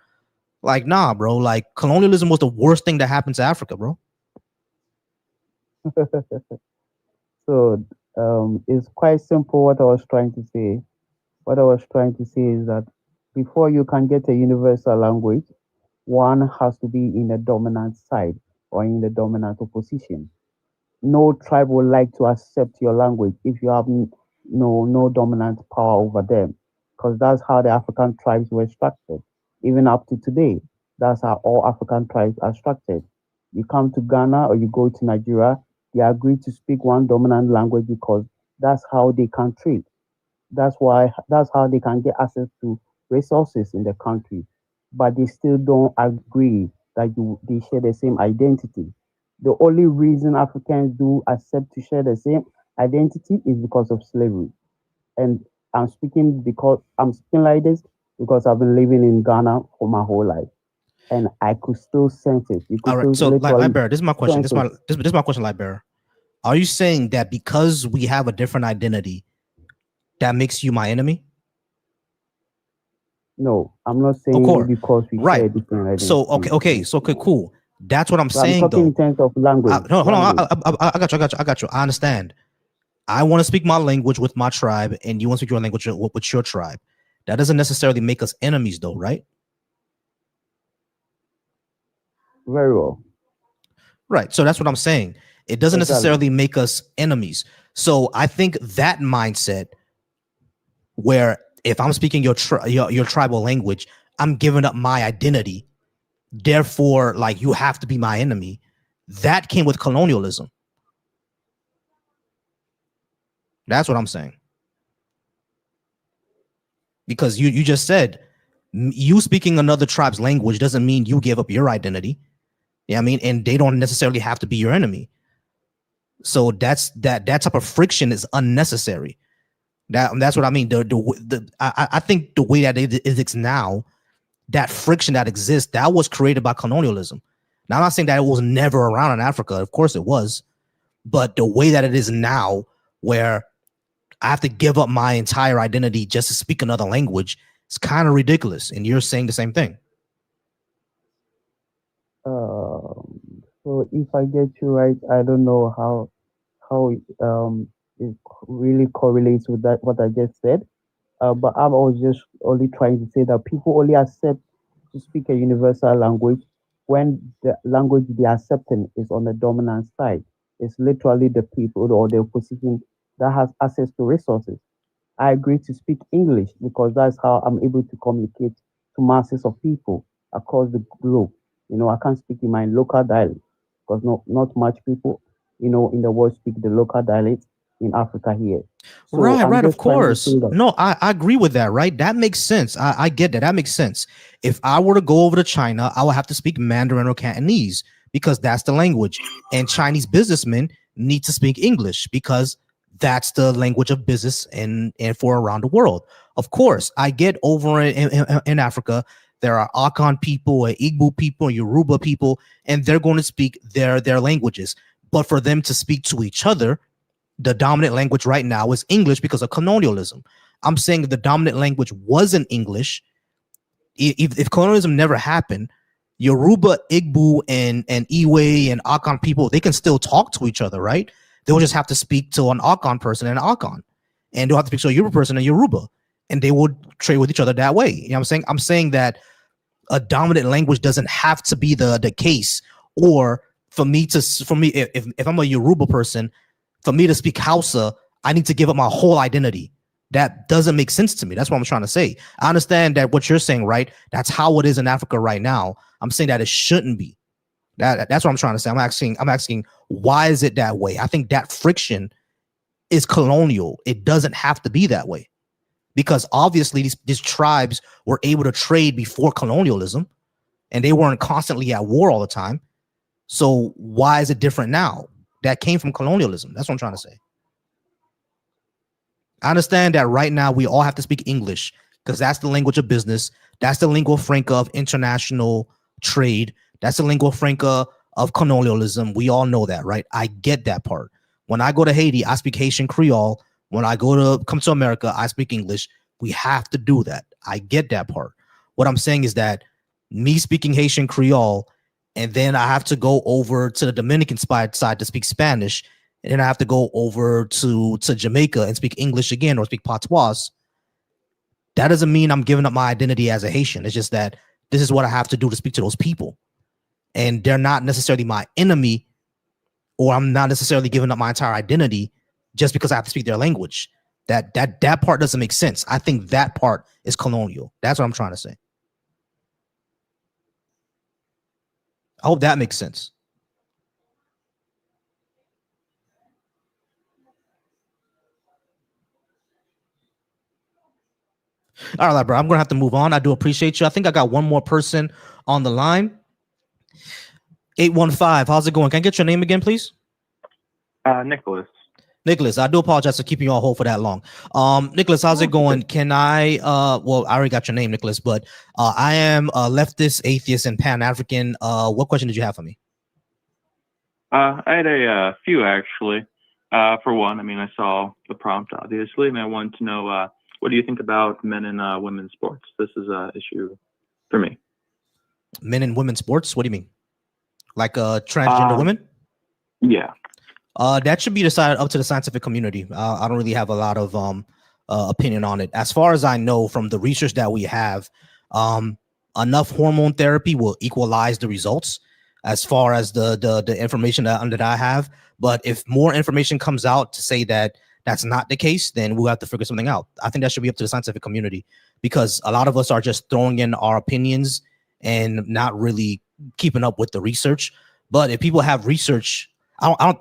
Like, nah, bro, like colonialism was the worst thing that happened to Africa, bro. So it's quite simple what I was trying to say. What I was trying to say is that before you can get a universal language, one has to be in the dominant side or in the dominant opposition. No tribe would like to accept your language if you have no dominant power over them, because that's how the African tribes were structured. Even up to today, that's how all African tribes are structured. You come to Ghana or you go to Nigeria, they agree to speak one dominant language because that's how they can trade. That's how they can get access to resources in the country. But they still don't agree that they share the same identity. The only reason Africans do accept to share the same identity is because of slavery. And I'm speaking like this because I've been living in Ghana for my whole life. And I could still sense it. All right, so Lightbearer, this is my question. This is my question, Lightbearer. Are you saying that because we have a different identity, that makes you my enemy? No, I'm not saying it because we share different identity. So okay, cool. That's what I'm saying, I'm talking in terms of language. No, hold on. I got you. I understand. I want to speak my language with my tribe, and you want to speak your language with your tribe. That doesn't necessarily make us enemies, though, right? Very well. Right. So that's what I'm saying. It doesn't necessarily make us enemies. So I think that mindset, where if I'm speaking your tribal language, I'm giving up my identity. Therefore, like, you have to be my enemy. That came with colonialism. That's what I'm saying. Because you just said you speaking another tribe's language doesn't mean you give up your identity. Yeah, I mean, and they don't necessarily have to be your enemy. So that type of friction is unnecessary. That's what I mean. I think the way that it is now, that friction that exists, that was created by colonialism. Now, I'm not saying that it was never around in Africa. Of course it was. But the way that it is now, where I have to give up my entire identity just to speak another language, it's kind of ridiculous. And you're saying the same thing. So if I get you right, I don't know how it really correlates with that what I just said. But I was just only trying to say that people only accept to speak a universal language when the language they are accepting is on the dominant side. It's literally the people or the opposition that has access to resources. I agree to speak English because that's how I'm able to communicate to masses of people across the globe. I can't speak in my local dialect because not much people, in the world speak the local dialect in Africa here. So right, of course. No, I agree with that, right? That makes sense. I get that. That makes sense. If I were to go over to China, I would have to speak Mandarin or Cantonese because that's the language. And Chinese businessmen need to speak English because that's the language of business and for around the world. Of course, I get over in Africa, there are Akan people, Igbo people, Yoruba people, and they're going to speak their languages. But for them to speak to each other, the dominant language right now is English because of colonialism. I'm saying the dominant language wasn't English. If colonialism never happened, Yoruba, Igbo, and Iwe and Akan people, they can still talk to each other, right? They'll just have to speak to an Akan person and an Akan. And they'll have to speak to a Yoruba person and Yoruba. And they would trade with each other that way. You know what I'm saying? I'm saying that a dominant language doesn't have to be the case. Or for me, if I'm a Yoruba person, for me to speak Hausa, I need to give up my whole identity. That doesn't make sense to me. That's what I'm trying to say. I understand that what you're saying, right? That's how it is in Africa right now. I'm saying that it shouldn't be. That's what I'm trying to say. I'm asking why is it that way? I think that friction is colonial. It doesn't have to be that way, because obviously these tribes were able to trade before colonialism, and they weren't constantly at war all the time. So why is it different now? That came from colonialism. That's what I'm trying to say. I understand that right now we all have to speak English because that's the language of business. That's the lingua franca of international trade. That's the lingua franca of colonialism. We all know that, right? I get that part. When I go to Haiti, I speak Haitian Creole. When I come to America, I speak English. We have to do that. I get that part. What I'm saying is that me speaking Haitian Creole, and then I have to go over to the Dominican side to speak Spanish, and then I have to go over to Jamaica and speak English again or speak patois. That doesn't mean I'm giving up my identity as a Haitian. It's just that this is what I have to do to speak to those people. And they're not necessarily my enemy, or I'm not necessarily giving up my entire identity just because I have to speak their language. That part doesn't make sense. I think that part is colonial. That's what I'm trying to say. I hope that makes sense. All right, bro. I'm gonna have to move on. I do appreciate you. I think I got one more person on the line. 815. How's it going? Can I get your name again, please? Nicholas. Nicholas, I do apologize for keeping you on hold for that long. Nicholas, how's it going? Can I well, I already got your name, Nicholas, but I am a leftist, atheist, and Pan-African. What question did you have for me? I had a few, actually. For one, I mean, I saw the prompt, obviously, and I wanted to know, what do you think about men and women's sports? This is an issue for me. Men and women's sports? What do you mean? Like transgender women? Yeah. That should be decided up to the scientific community. I don't really have a lot of opinion on it. As far as I know from the research that we have, enough hormone therapy will equalize the results as far as the information that I have. But if more information comes out to say that that's not the case, then we'll have to figure something out. I think that should be up to the scientific community, because a lot of us are just throwing in our opinions and not really keeping up with the research. But if people have research, I'll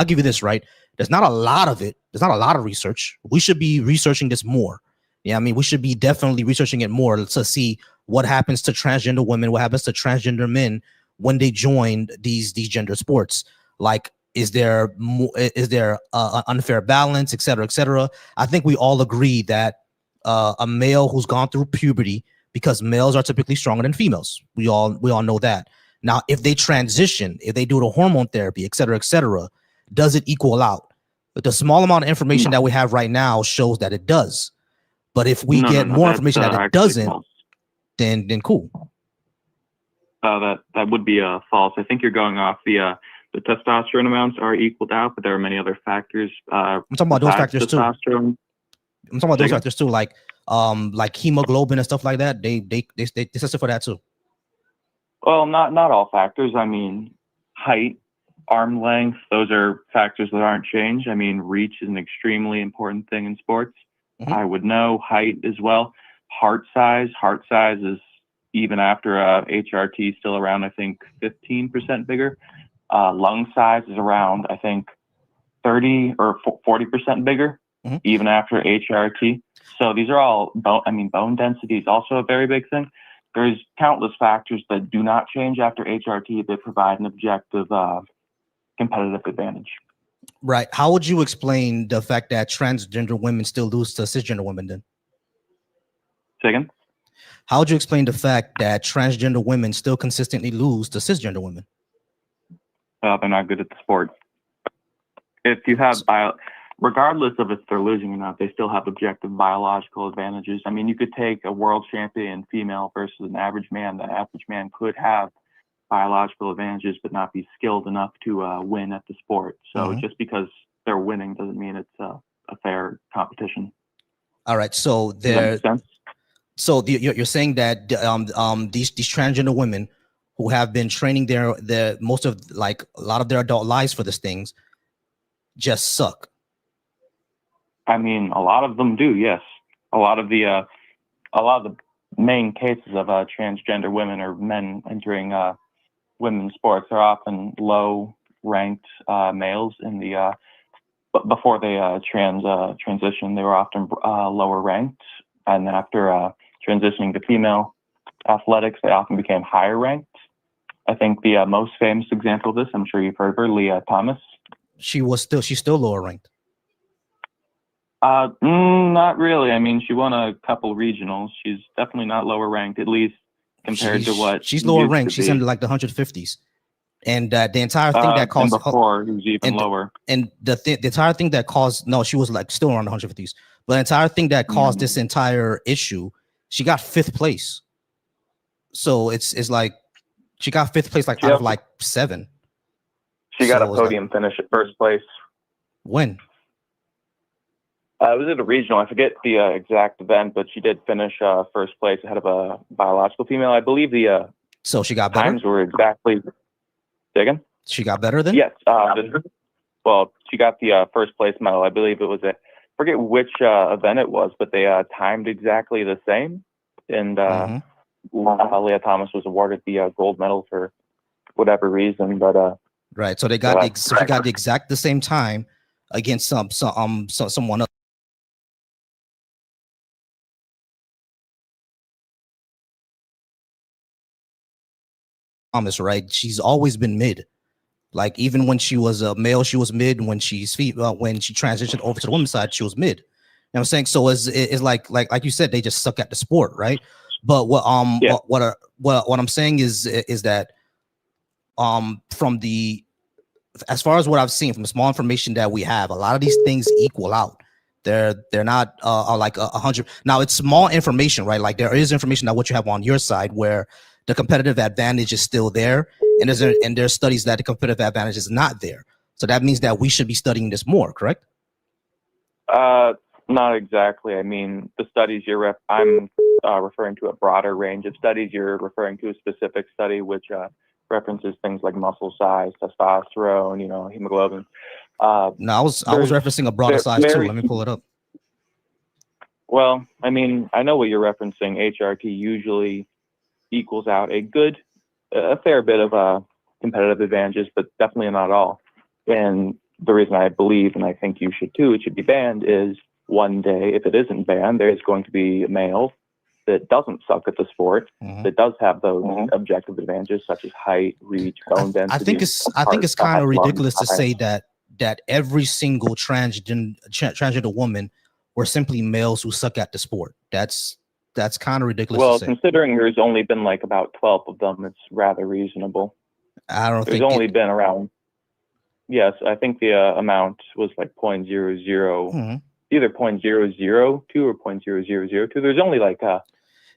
give you this, right? There's not a lot of it. There's not a lot of research. We should be researching this more. Yeah, I mean, we should be definitely researching it more to see what happens to transgender women, what happens to transgender men when they join these gender sports. Like, is there an unfair balance, et cetera, et cetera? I think we all agree that a male who's gone through puberty, because males are typically stronger than females. We all know that. Now, if they transition, if they do the hormone therapy, et cetera, does it equal out? But the small amount of information that we have right now shows that it does. But if we get more information that it doesn't, false. then cool. That would be false. I think you're going off the testosterone amounts are equaled out, but there are many other factors. I'm talking about those factors too. I'm talking about those factors too, like hemoglobin and stuff like that. They tested for that too. Well, not all factors. I mean, height, arm length, those are factors that aren't changed. I mean, reach is an extremely important thing in sports. Mm-hmm. I would know height as well. Heart size is, even after HRT, still around, I think, 15% bigger. Lung size is around, I think, 30 or 40% bigger, mm-hmm. even after HRT. So these are all bone density is also a very big thing. There's countless factors that do not change after HRT that provide an objective competitive advantage. Right. How would you explain the fact that transgender women still lose to cisgender women then? Say again? How would you explain the fact that transgender women still consistently lose to cisgender women? They're not good at the sport. If you have regardless of if they're losing or not, they still have objective biological advantages. I mean, you could take a world champion female versus an average man. The average man could have biological advantages, but not be skilled enough to win at the sport. So mm-hmm. just because they're winning doesn't mean it's a fair competition. All right. So you're saying that these transgender women who have been training a lot of their adult lives for these things just suck. I mean, a lot of them do. Yes, a lot of the main cases of transgender women or men entering women's sports are often low-ranked males in the. But before they transition, they were often lower ranked, and after transitioning to female athletics, they often became higher ranked. I think the most famous example of this, I'm sure you've heard of her, Leah Thomas. She's still lower ranked. Not really. I mean, she won a couple regionals. She's definitely not lower ranked, at least compared to what she's lower ranked. She's in like the 150s. And the entire thing that caused before he was even lower. And the entire thing that caused she was like still around the 150s. But the entire thing that caused this entire issue, she got 5th place. So it's like she got 5th place out of like 7. She got a podium finish at 1st place. When? It was at a regional. I forget the exact event, but she did finish 1st place ahead of a biological female. I believe the so she got better? Times were exactly. Say again? She got better then? Yes. Well, she got the 1st place medal. I believe it was forget which event it was, but they timed exactly the same. And Leah Thomas was awarded the gold medal for whatever reason. But right. So they got she got the same time against someone else. Thomas, right? She's always been mid. Like even when she was a male, she was mid. When she transitioned over to the women's side, she was mid. You know what I'm saying? So it's like you said, they just suck at the sport, right? But what I'm saying is that from the as far as what I've seen from the small information that we have, a lot of these things equal out. They're not like 100. Now it's small information, right? Like there is information that what you have on your side where the competitive advantage is still there, and there's studies that the competitive advantage is not there. So that means that we should be studying this more, correct? Not exactly. I mean, the studies I'm referring to a broader range of studies. You're referring to a specific study which references things like muscle size, testosterone, hemoglobin. No, I was referencing a broader size too. Let me pull it up. Well, I mean, I know what you're referencing. HRT usually equals out a fair bit of competitive advantages, but definitely not all. And the reason I believe, and I think you should too, it should be banned is one day, if it isn't banned, there's going to be a male that doesn't suck at the sport, that does have those objective advantages such as height, reach, bone density. I think it's kind of ridiculous to say that every single transgender woman were simply males who suck at the sport. That's kind of ridiculous. Well, considering there's only been like about 12 of them, it's rather reasonable. There's only been around. Yes, I think the amount was like 0.00, either 0.002 or 0.0002. There's only like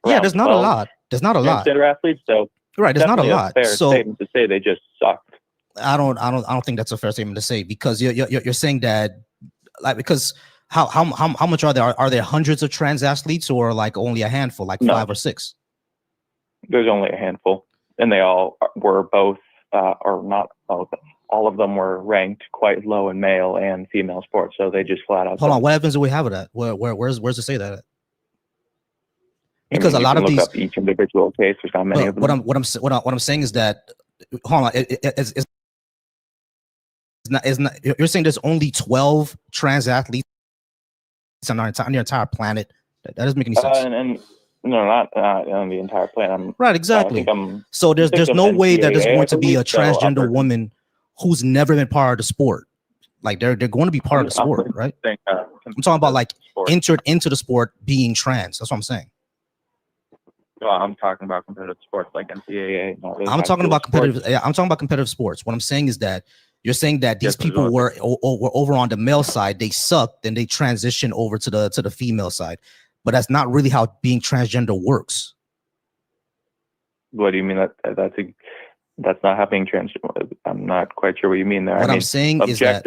there's not a lot. There's not a lot transgender athletes, so right. There's not a lot. Fair statement to say they just suck. I don't think that's a fair statement to say because you're saying that like because. How much are there? Are there hundreds of trans athletes or like only a handful, like 5 or 6? There's only a handful, and they all were both, or not both. All of them were ranked quite low in male and female sports, so they just flat out. Hold on, what evidence do we have of that? Where's to say that? Because a lot of these, up each individual case, there's not many of them. What I'm saying is that, hold on, it's not. You're saying there's only 12 trans athletes on the entire planet. That doesn't make any sense. And no, not on the entire planet. Right, exactly. So there's no way that there's going to be a transgender woman who's never been part of the sport. Like they're going to be part of the sport, right? I'm talking about like entered into the sport being trans. That's what I'm saying. Well, I'm talking about competitive sports like NCAA. I'm talking about competitive sports. What I'm saying is that you're saying that these people were over on the male side, they sucked, then they transition over to the female side. But that's not really how being transgender works. What do you mean that's not how being transgender? I'm not quite sure what you mean there. What I'm saying is that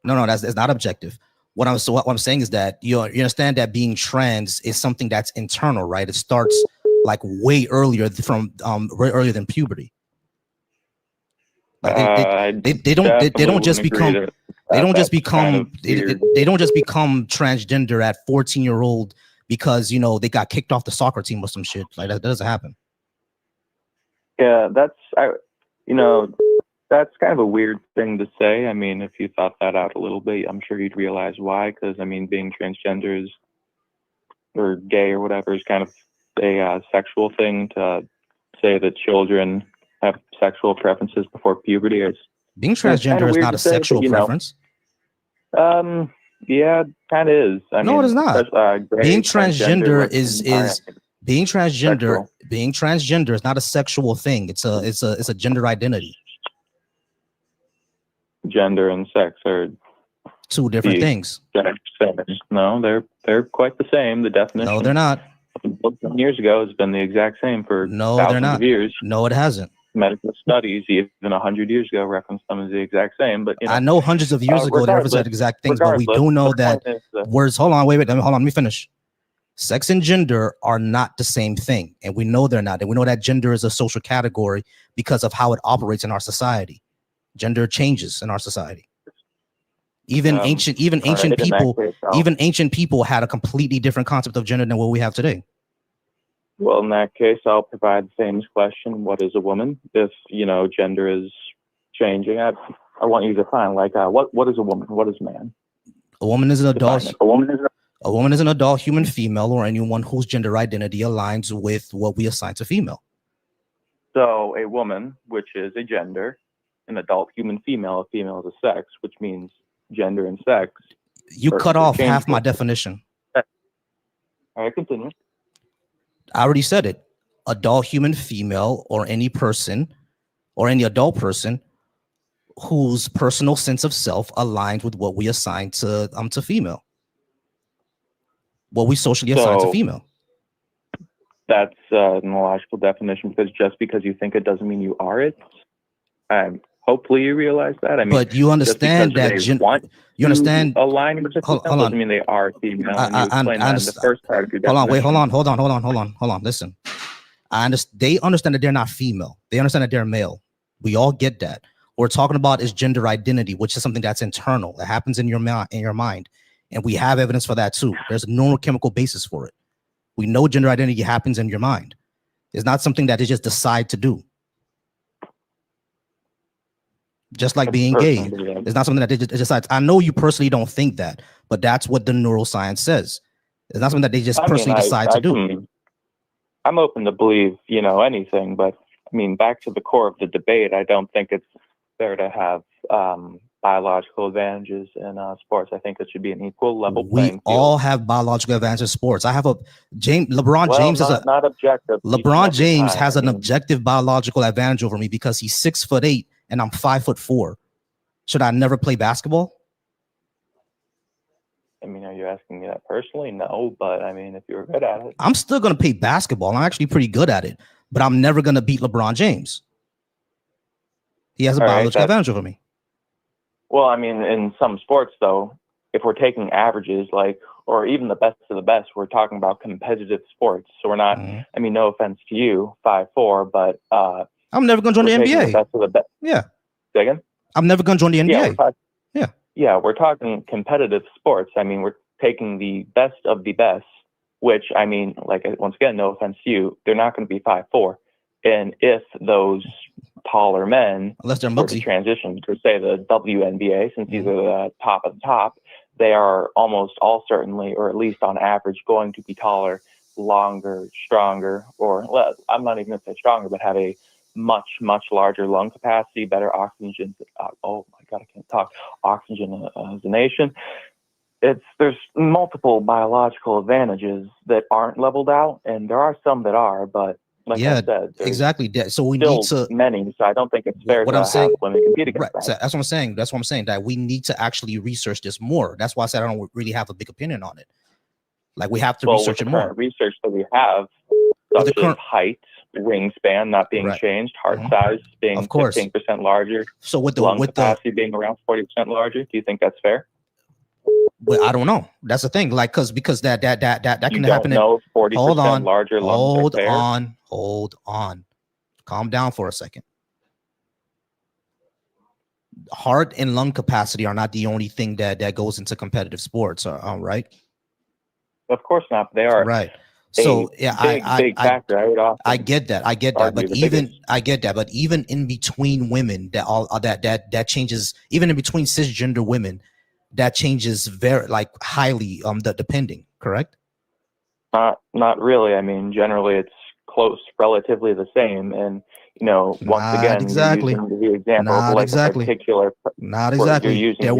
no, that's not objective. What I'm saying is that you understand that being trans is something that's internal, right? It starts like way earlier than puberty. Like they don't just become transgender at 14-year-old because they got kicked off the soccer team or some shit. Like that doesn't happen. Yeah, that's kind of a weird thing to say. I mean, if you thought that out a little bit, I'm sure you'd realize why. Because I mean, being transgender or gay or whatever is kind of a sexual thing. To say that children have sexual preferences before puberty is being transgender is not a sexual preference. Yeah, kind of is. I mean, it is not. Being transgender being transgender is not a sexual thing. It's a gender identity. Gender and sex are two different things. No, they're quite the same. The definition. No, they're not. Years ago has been the exact same for thousands of years. No, it hasn't. Medical studies, even 100 years ago, referenced them as the exact same. But I know hundreds of years ago they referenced exact things, but we do know that words. Hold on, wait. Hold on, let me finish. Sex and gender are not the same thing, and we know they're not. And we know that gender is a social category because of how it operates in our society. Gender changes in our society. Even ancient people had a completely different concept of gender than what we have today. Well, in that case, I'll provide the famous question: what is a woman? If gender is changing, I want you to define what is a woman? What is a man? A woman is an adult. A woman is an adult human female, or anyone whose gender identity aligns with what we assign to female. So a woman, which is a gender, an adult human female, a female is a sex, which means gender and sex. You cut off half my definition. All right, continue. I already said it. Adult human female, or any person, or any adult person whose personal sense of self aligns with what we assign to female. What we socially assign to female. That's an illogical definition, because just because you think it doesn't mean you are it. Hopefully you realize that. I mean, but you understand that you understand aligning with doesn't mean they are female. I understand the first part of your definition. Hold on. Listen, they understand that they're not female. They understand that they're male. We all get that. What we're talking about is gender identity, which is something that's internal. It happens in your mind, and we have evidence for that too. There's a neurochemical basis for it. We know gender identity happens in your mind. It's not something that they just decide to do. Just like being gay, it's not something that they just decide. I know you personally don't think that, but that's what the neuroscience says. It's not something that they just personally decide to do. I'm open to believe, anything, but I mean, back to the core of the debate, I don't think it's fair to have biological advantages in sports. I think it should be an equal level playing field. We all have biological advantages in sports. I have LeBron James is not objective. LeBron James has an objective biological advantage over me because he's 6'8" and I'm 5'4". Should I never play basketball? I mean, are you asking me that personally? No, but I mean, if you were good at it, I'm still gonna play basketball. I'm actually pretty good at it, but I'm never gonna beat LeBron James. He has a biological advantage over me. Well, I mean, in some sports, though, if we're taking averages, or even the best of the best, we're talking about competitive sports. So we're not, I mean, no offense to you, 5'4", but I'm never going to join the NBA. The best of the best. Yeah. Say again? I'm never going to join the NBA. Yeah, we're talking competitive sports. I mean, we're taking the best of the best, which, I mean, once again, no offense to you, they're not going to be 5'4". And if those taller men, unless they're were to transition to, say, the WNBA, since these are the top of the top, they are almost all certainly, or at least on average, going to be taller, longer, stronger, or I'm not even going to say stronger, but have a much, much larger lung capacity, better oxygen. Oh my God, I can't talk. Oxygenation. There's multiple biological advantages that aren't leveled out, and there are some that are, but I said, exactly. So we need to many. So I don't think it's fair to have women compete against that. So that's what I'm saying. That's what I'm saying. That we need to actually research this more. That's why I said I don't really have a big opinion on it. We have to research it more. Research that we have, such as height, wingspan not being changed, heart size being 15% larger. So with lung capacity being around 40% larger, do you think that's fair? But I don't know. That's the thing. Because that can happen. No, 40% larger lungs. Hold on. Calm down for a second. heart and lung capacity are not the only thing that goes into competitive sports, right? Of course not. They are right. So yeah, big factor. I get that. But even in between women, that changes. Even in between cisgender women, that changes very highly. Depending, correct? Not really. I mean, generally it's close, relatively the same. And once again, exactly. you're using the example of a particular. Not exactly. There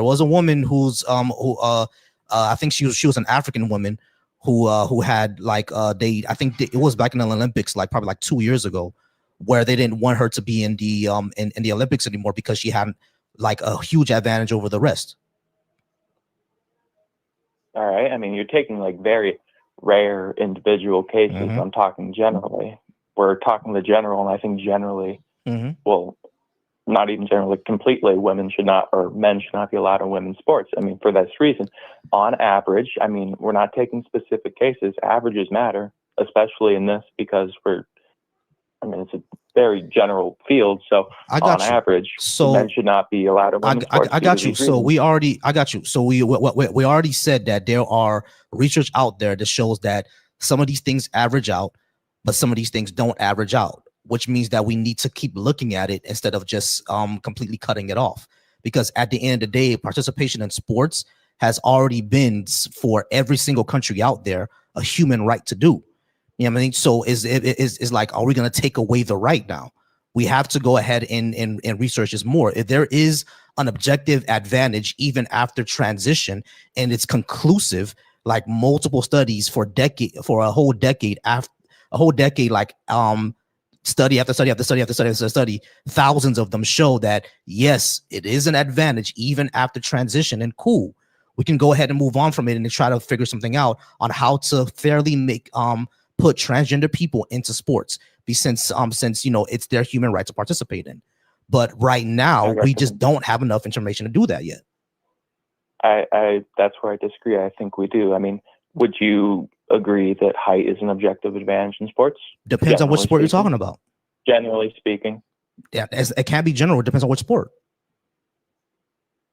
was a woman who's I think she was an African woman who had it was back in the Olympics probably 2 years ago, where they didn't want her to be in the in the Olympics anymore because she had a huge advantage over the rest. All right. I mean, you're taking very rare individual cases. Mm-hmm. I'm talking generally. We're talking the general, and I think generally, well, not even generally, completely, men should not be allowed in women's sports. I mean, for this reason, on average, I mean, we're not taking specific cases. Averages matter, especially in this, because it's a very general field. So on average, men should not be allowed in women's sports. I got you. So we already said that there are research out there that shows that some of these things average out, but some of these things don't average out, which means that we need to keep looking at it instead of just completely cutting it off. Because at the end of the day, participation in sports has already been, for every single country out there, a human right to do. You know what I mean? So is are we going to take away the right now? We have to go ahead and research this more. If there is an objective advantage even after transition, and it's conclusive, multiple studies for a whole decade, study after study after study after study after study, thousands of them show that yes, it is an advantage even after transition. And cool, we can go ahead and move on from it and try to figure something out on how to fairly make put transgender people into sports, since it's their human right to participate in. But right now, we just don't have enough information to do that yet. I that's where I disagree. I think we do. I mean, would you agree that height is an objective advantage in sports? Depends on which sport you're talking about. Generally speaking. Yeah, it can't be general. It depends on which sport.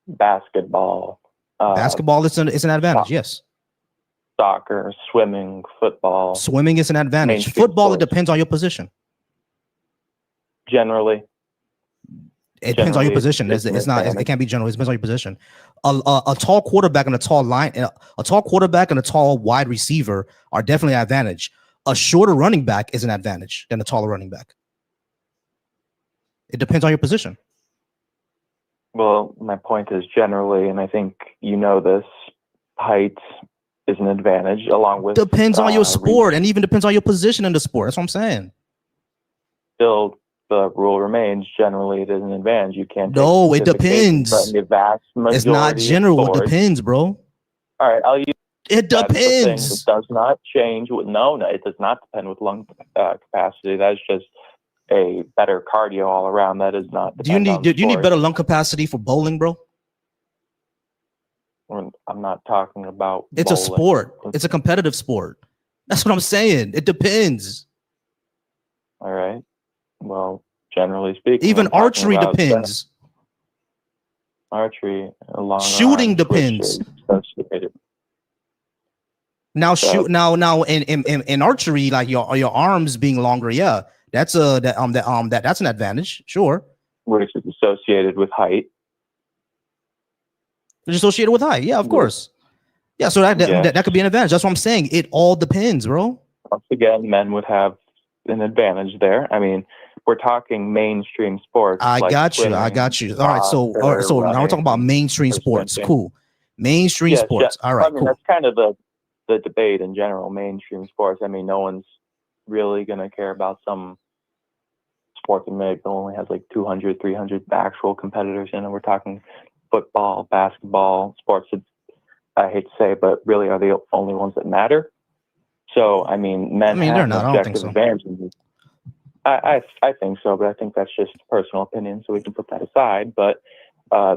Basketball. Basketball is an advantage, yes. Soccer, swimming, football. Swimming is an advantage. Football, it depends on your position. Generally. It depends on your position. It can't be general. It depends on your position. A tall quarterback and a tall wide receiver are definitely an advantage. A shorter running back is an advantage than a taller running back. It depends on your position. Well, my point is generally, and I think this, height is an advantage along with. Depends on your sport, and even depends on your position in the sport. That's what I'm saying. Still, the rule remains, generally it is an advantage. You can't. No, it depends. The vast majority it's not general. It depends, bro. All right, I'll use. It depends. It does not change. No, it does not depend with lung capacity. That's just a better cardio all around. That is not. Do you need better lung capacity for bowling, bro? I'm not talking about. It's bowling. A sport. It's a competitive sport. That's what I'm saying. It depends. All right. Well, generally speaking, even archery depends. Archery, shooting depends. Now, now in archery, your arms being longer, yeah, that's an advantage, sure. Which is associated with height. It's associated with height, yeah, of course. Yeah, so that could be an advantage. That's what I'm saying. It all depends, bro. Once again, men would have an advantage there. I mean, we're talking mainstream sports. I got you. All right, so now we're talking about mainstream sports. Cool. Mainstream sports. All right, cool. That's kind of the debate in general. Mainstream sports. I mean, no one's really going to care about some sport that only has 200, 300 actual competitors in it. We're talking football, basketball, sports that I hate to say, but really are the only ones that matter. So, I mean, men have an objective advantage. I think so, but I think that's just personal opinion, so we can put that aside. But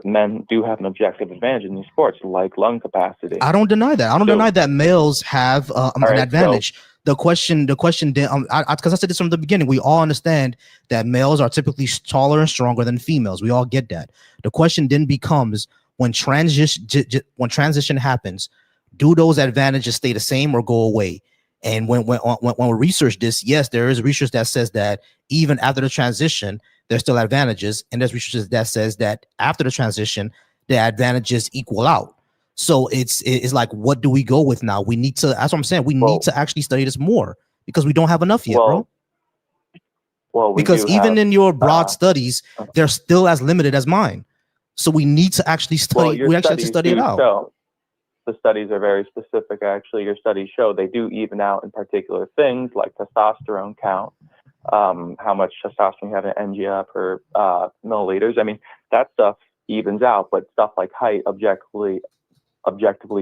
men do have an objective advantage in these sports, like lung capacity. I don't deny that. I don't deny that males have an advantage. the question then, because I said this from the beginning, we all understand that males are typically taller and stronger than females. We all get that. The question then becomes, when transition happens, do those advantages stay the same or go away? And when we research this, yes, there is research that says that even after the transition, there's still advantages, and there's research that says that after the transition, the advantages equal out. So it's like, what do we go with now? We need to, that's what I'm saying, we need to actually study this more, because we don't have enough yet, bro. Well, because even in your broad studies, they're still as limited as mine. So we need to actually study. We actually have to study it out. The studies are very specific. Actually, your studies show they do even out in particular things like testosterone count, how much testosterone you have in NGF per milliliters. I mean, that stuff evens out, but stuff like height objectively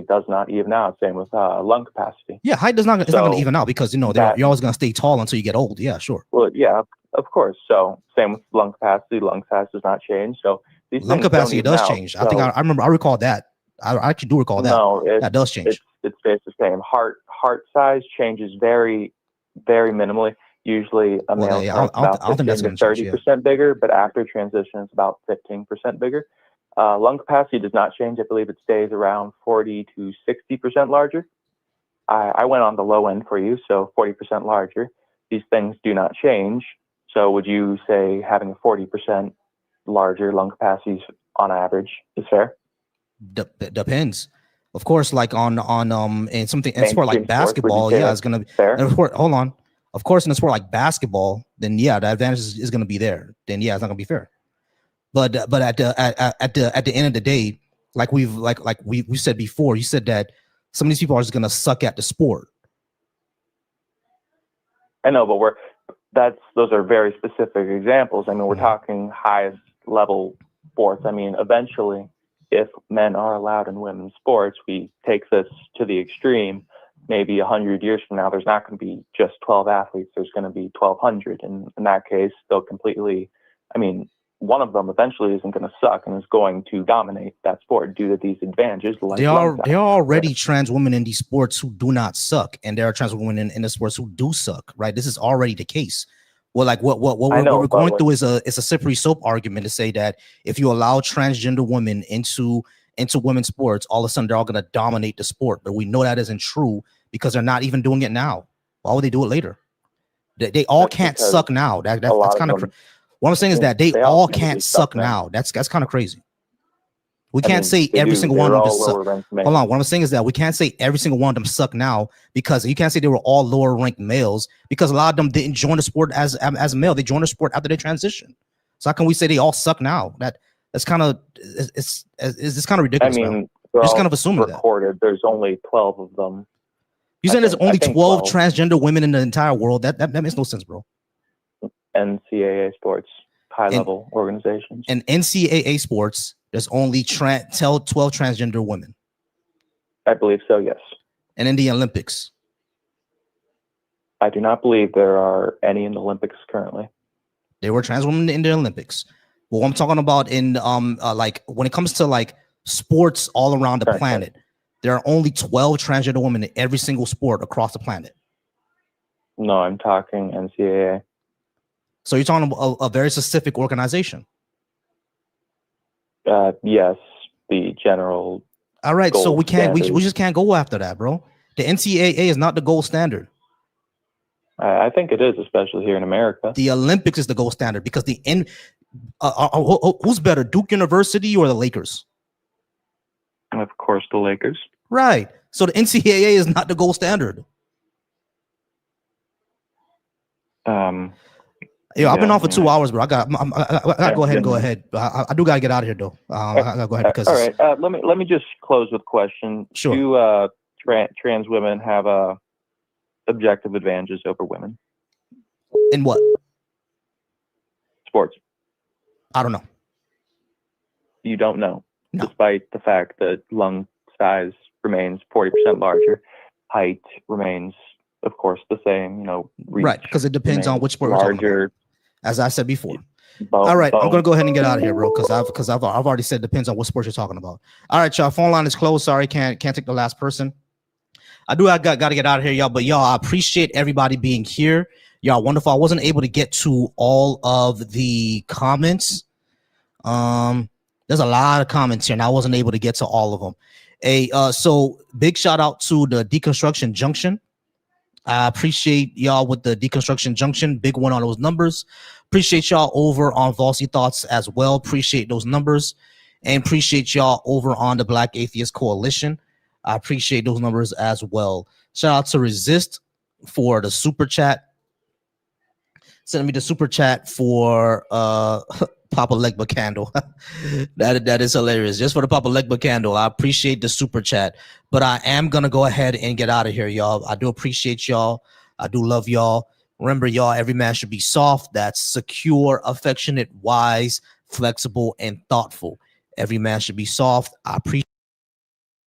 does not even out. Same with lung capacity. Yeah, height does not. It's not going to even out, because you're always going to stay tall until you get old. Yeah, sure. Well, yeah, of course. So same with lung capacity. Lung size does not change. So these lung capacity does change. I think I remember. I recall that. I actually do recall that. No, that does change. It's basically the same. Heart size changes very, very minimally. Usually a male is about 15 to 30% bigger, but after transition, it's about 15% bigger. Lung capacity does not change. I believe it stays around 40 to 60% larger. I went on the low end for you, so 40% larger. These things do not change. So would you say having a 40% larger lung capacity on average is fair? Depends, of course. Like on in something in sport like basketball, yeah, it's gonna be fair. Hold on, of course, in a sport like basketball, then yeah, the advantage is gonna be there. Then yeah, it's not gonna be fair. But at the end of the day, like we said before, you said that some of these people are just gonna suck at the sport. I know, but those are very specific examples. I mean, we're talking highest level sports. I mean, eventually, if men are allowed in women's sports, we take this to the extreme. Maybe 100 years from now, there's not going to be just 12 athletes. There's going to be 1,200. And in that case, they'll completely, I mean, one of them eventually isn't going to suck and is going to dominate that sport due to these advantages. Like there are already trans women in these sports who do not suck, and there are trans women in the sports who do suck, right? This is already the case. Well, like what we're going through is a slippery slope argument to say that if you allow transgender women into women's sports, all of a sudden they're all going to dominate the sport. But we know that isn't true, because they're not even doing it now. Why would they do it later? They all can't suck now. That's kind of what I'm saying is that they all can't suck now. That's kind of crazy. We can't say every single one of them suck. Hold on. What I'm saying is that we can't say every single one of them suck now, because you can't say they were all lower ranked males, because a lot of them didn't join the sport as a male. They joined the sport after they transition. So how can we say they all suck now? That's kind of it's kind of ridiculous. I mean, you're just kind of assuming recorded. There's only 12 of them. You saying there's only 12 transgender women in the entire world? That makes no sense, bro. NCAA sports, high level organizations. And NCAA sports, there's only 12 transgender women. I believe so, yes. And in the Olympics? I do not believe there are any in the Olympics currently. There were trans women in the Olympics. Well, I'm talking about in like when it comes to like sports all around the planet, there are only 12 transgender women in every single sport across the planet. No, I'm talking NCAA. So you're talking about a very specific organization? Yes, the general. All right, so we just can't go after that, bro. The NCAA is not the gold standard. I think it is, especially here in America. The Olympics is the gold standard, because who's better, Duke University or the Lakers? Of course, the Lakers. Right. So the NCAA is not the gold standard. I've been on for 2 hours, bro. I gotta go ahead and go ahead. I do gotta get out of here though. I gotta go ahead because. All right. Let me just close with a question. Sure. Do trans women have objective advantages over women? In what? Sports. I don't know. You don't know, no. Despite the fact that lung size remains 40% larger, height remains, of course, the same. You know, right? Because it depends on which sport we're talking about. As I said before. All right, I'm gonna go ahead and get out of here, bro, because I've already said it depends on what sport you're talking about. All right, y'all. Phone line is closed. Sorry, can't take the last person. I gotta get out of here, y'all. But y'all, I appreciate everybody being here. Y'all wonderful. I wasn't able to get to all of the comments. There's a lot of comments here, and I wasn't able to get to all of them. So big shout out to the Deconstruction Junction. I appreciate y'all with the Deconstruction Junction. Big one on those numbers. Appreciate y'all over on Volcy Thoughts as well. Appreciate those numbers. And appreciate y'all over on the Black Atheist Coalition. I appreciate those numbers as well. Shout out to Resist for the super chat. Send me the super chat for Papa Legba candle. that is hilarious. Just for the Papa Legba candle. I appreciate the super chat. But I am gonna go ahead and get out of here, y'all. I do appreciate y'all. I do love y'all. Remember, y'all, every man should be soft. That's secure, affectionate, wise, flexible, and thoughtful. Every man should be soft. I appreciate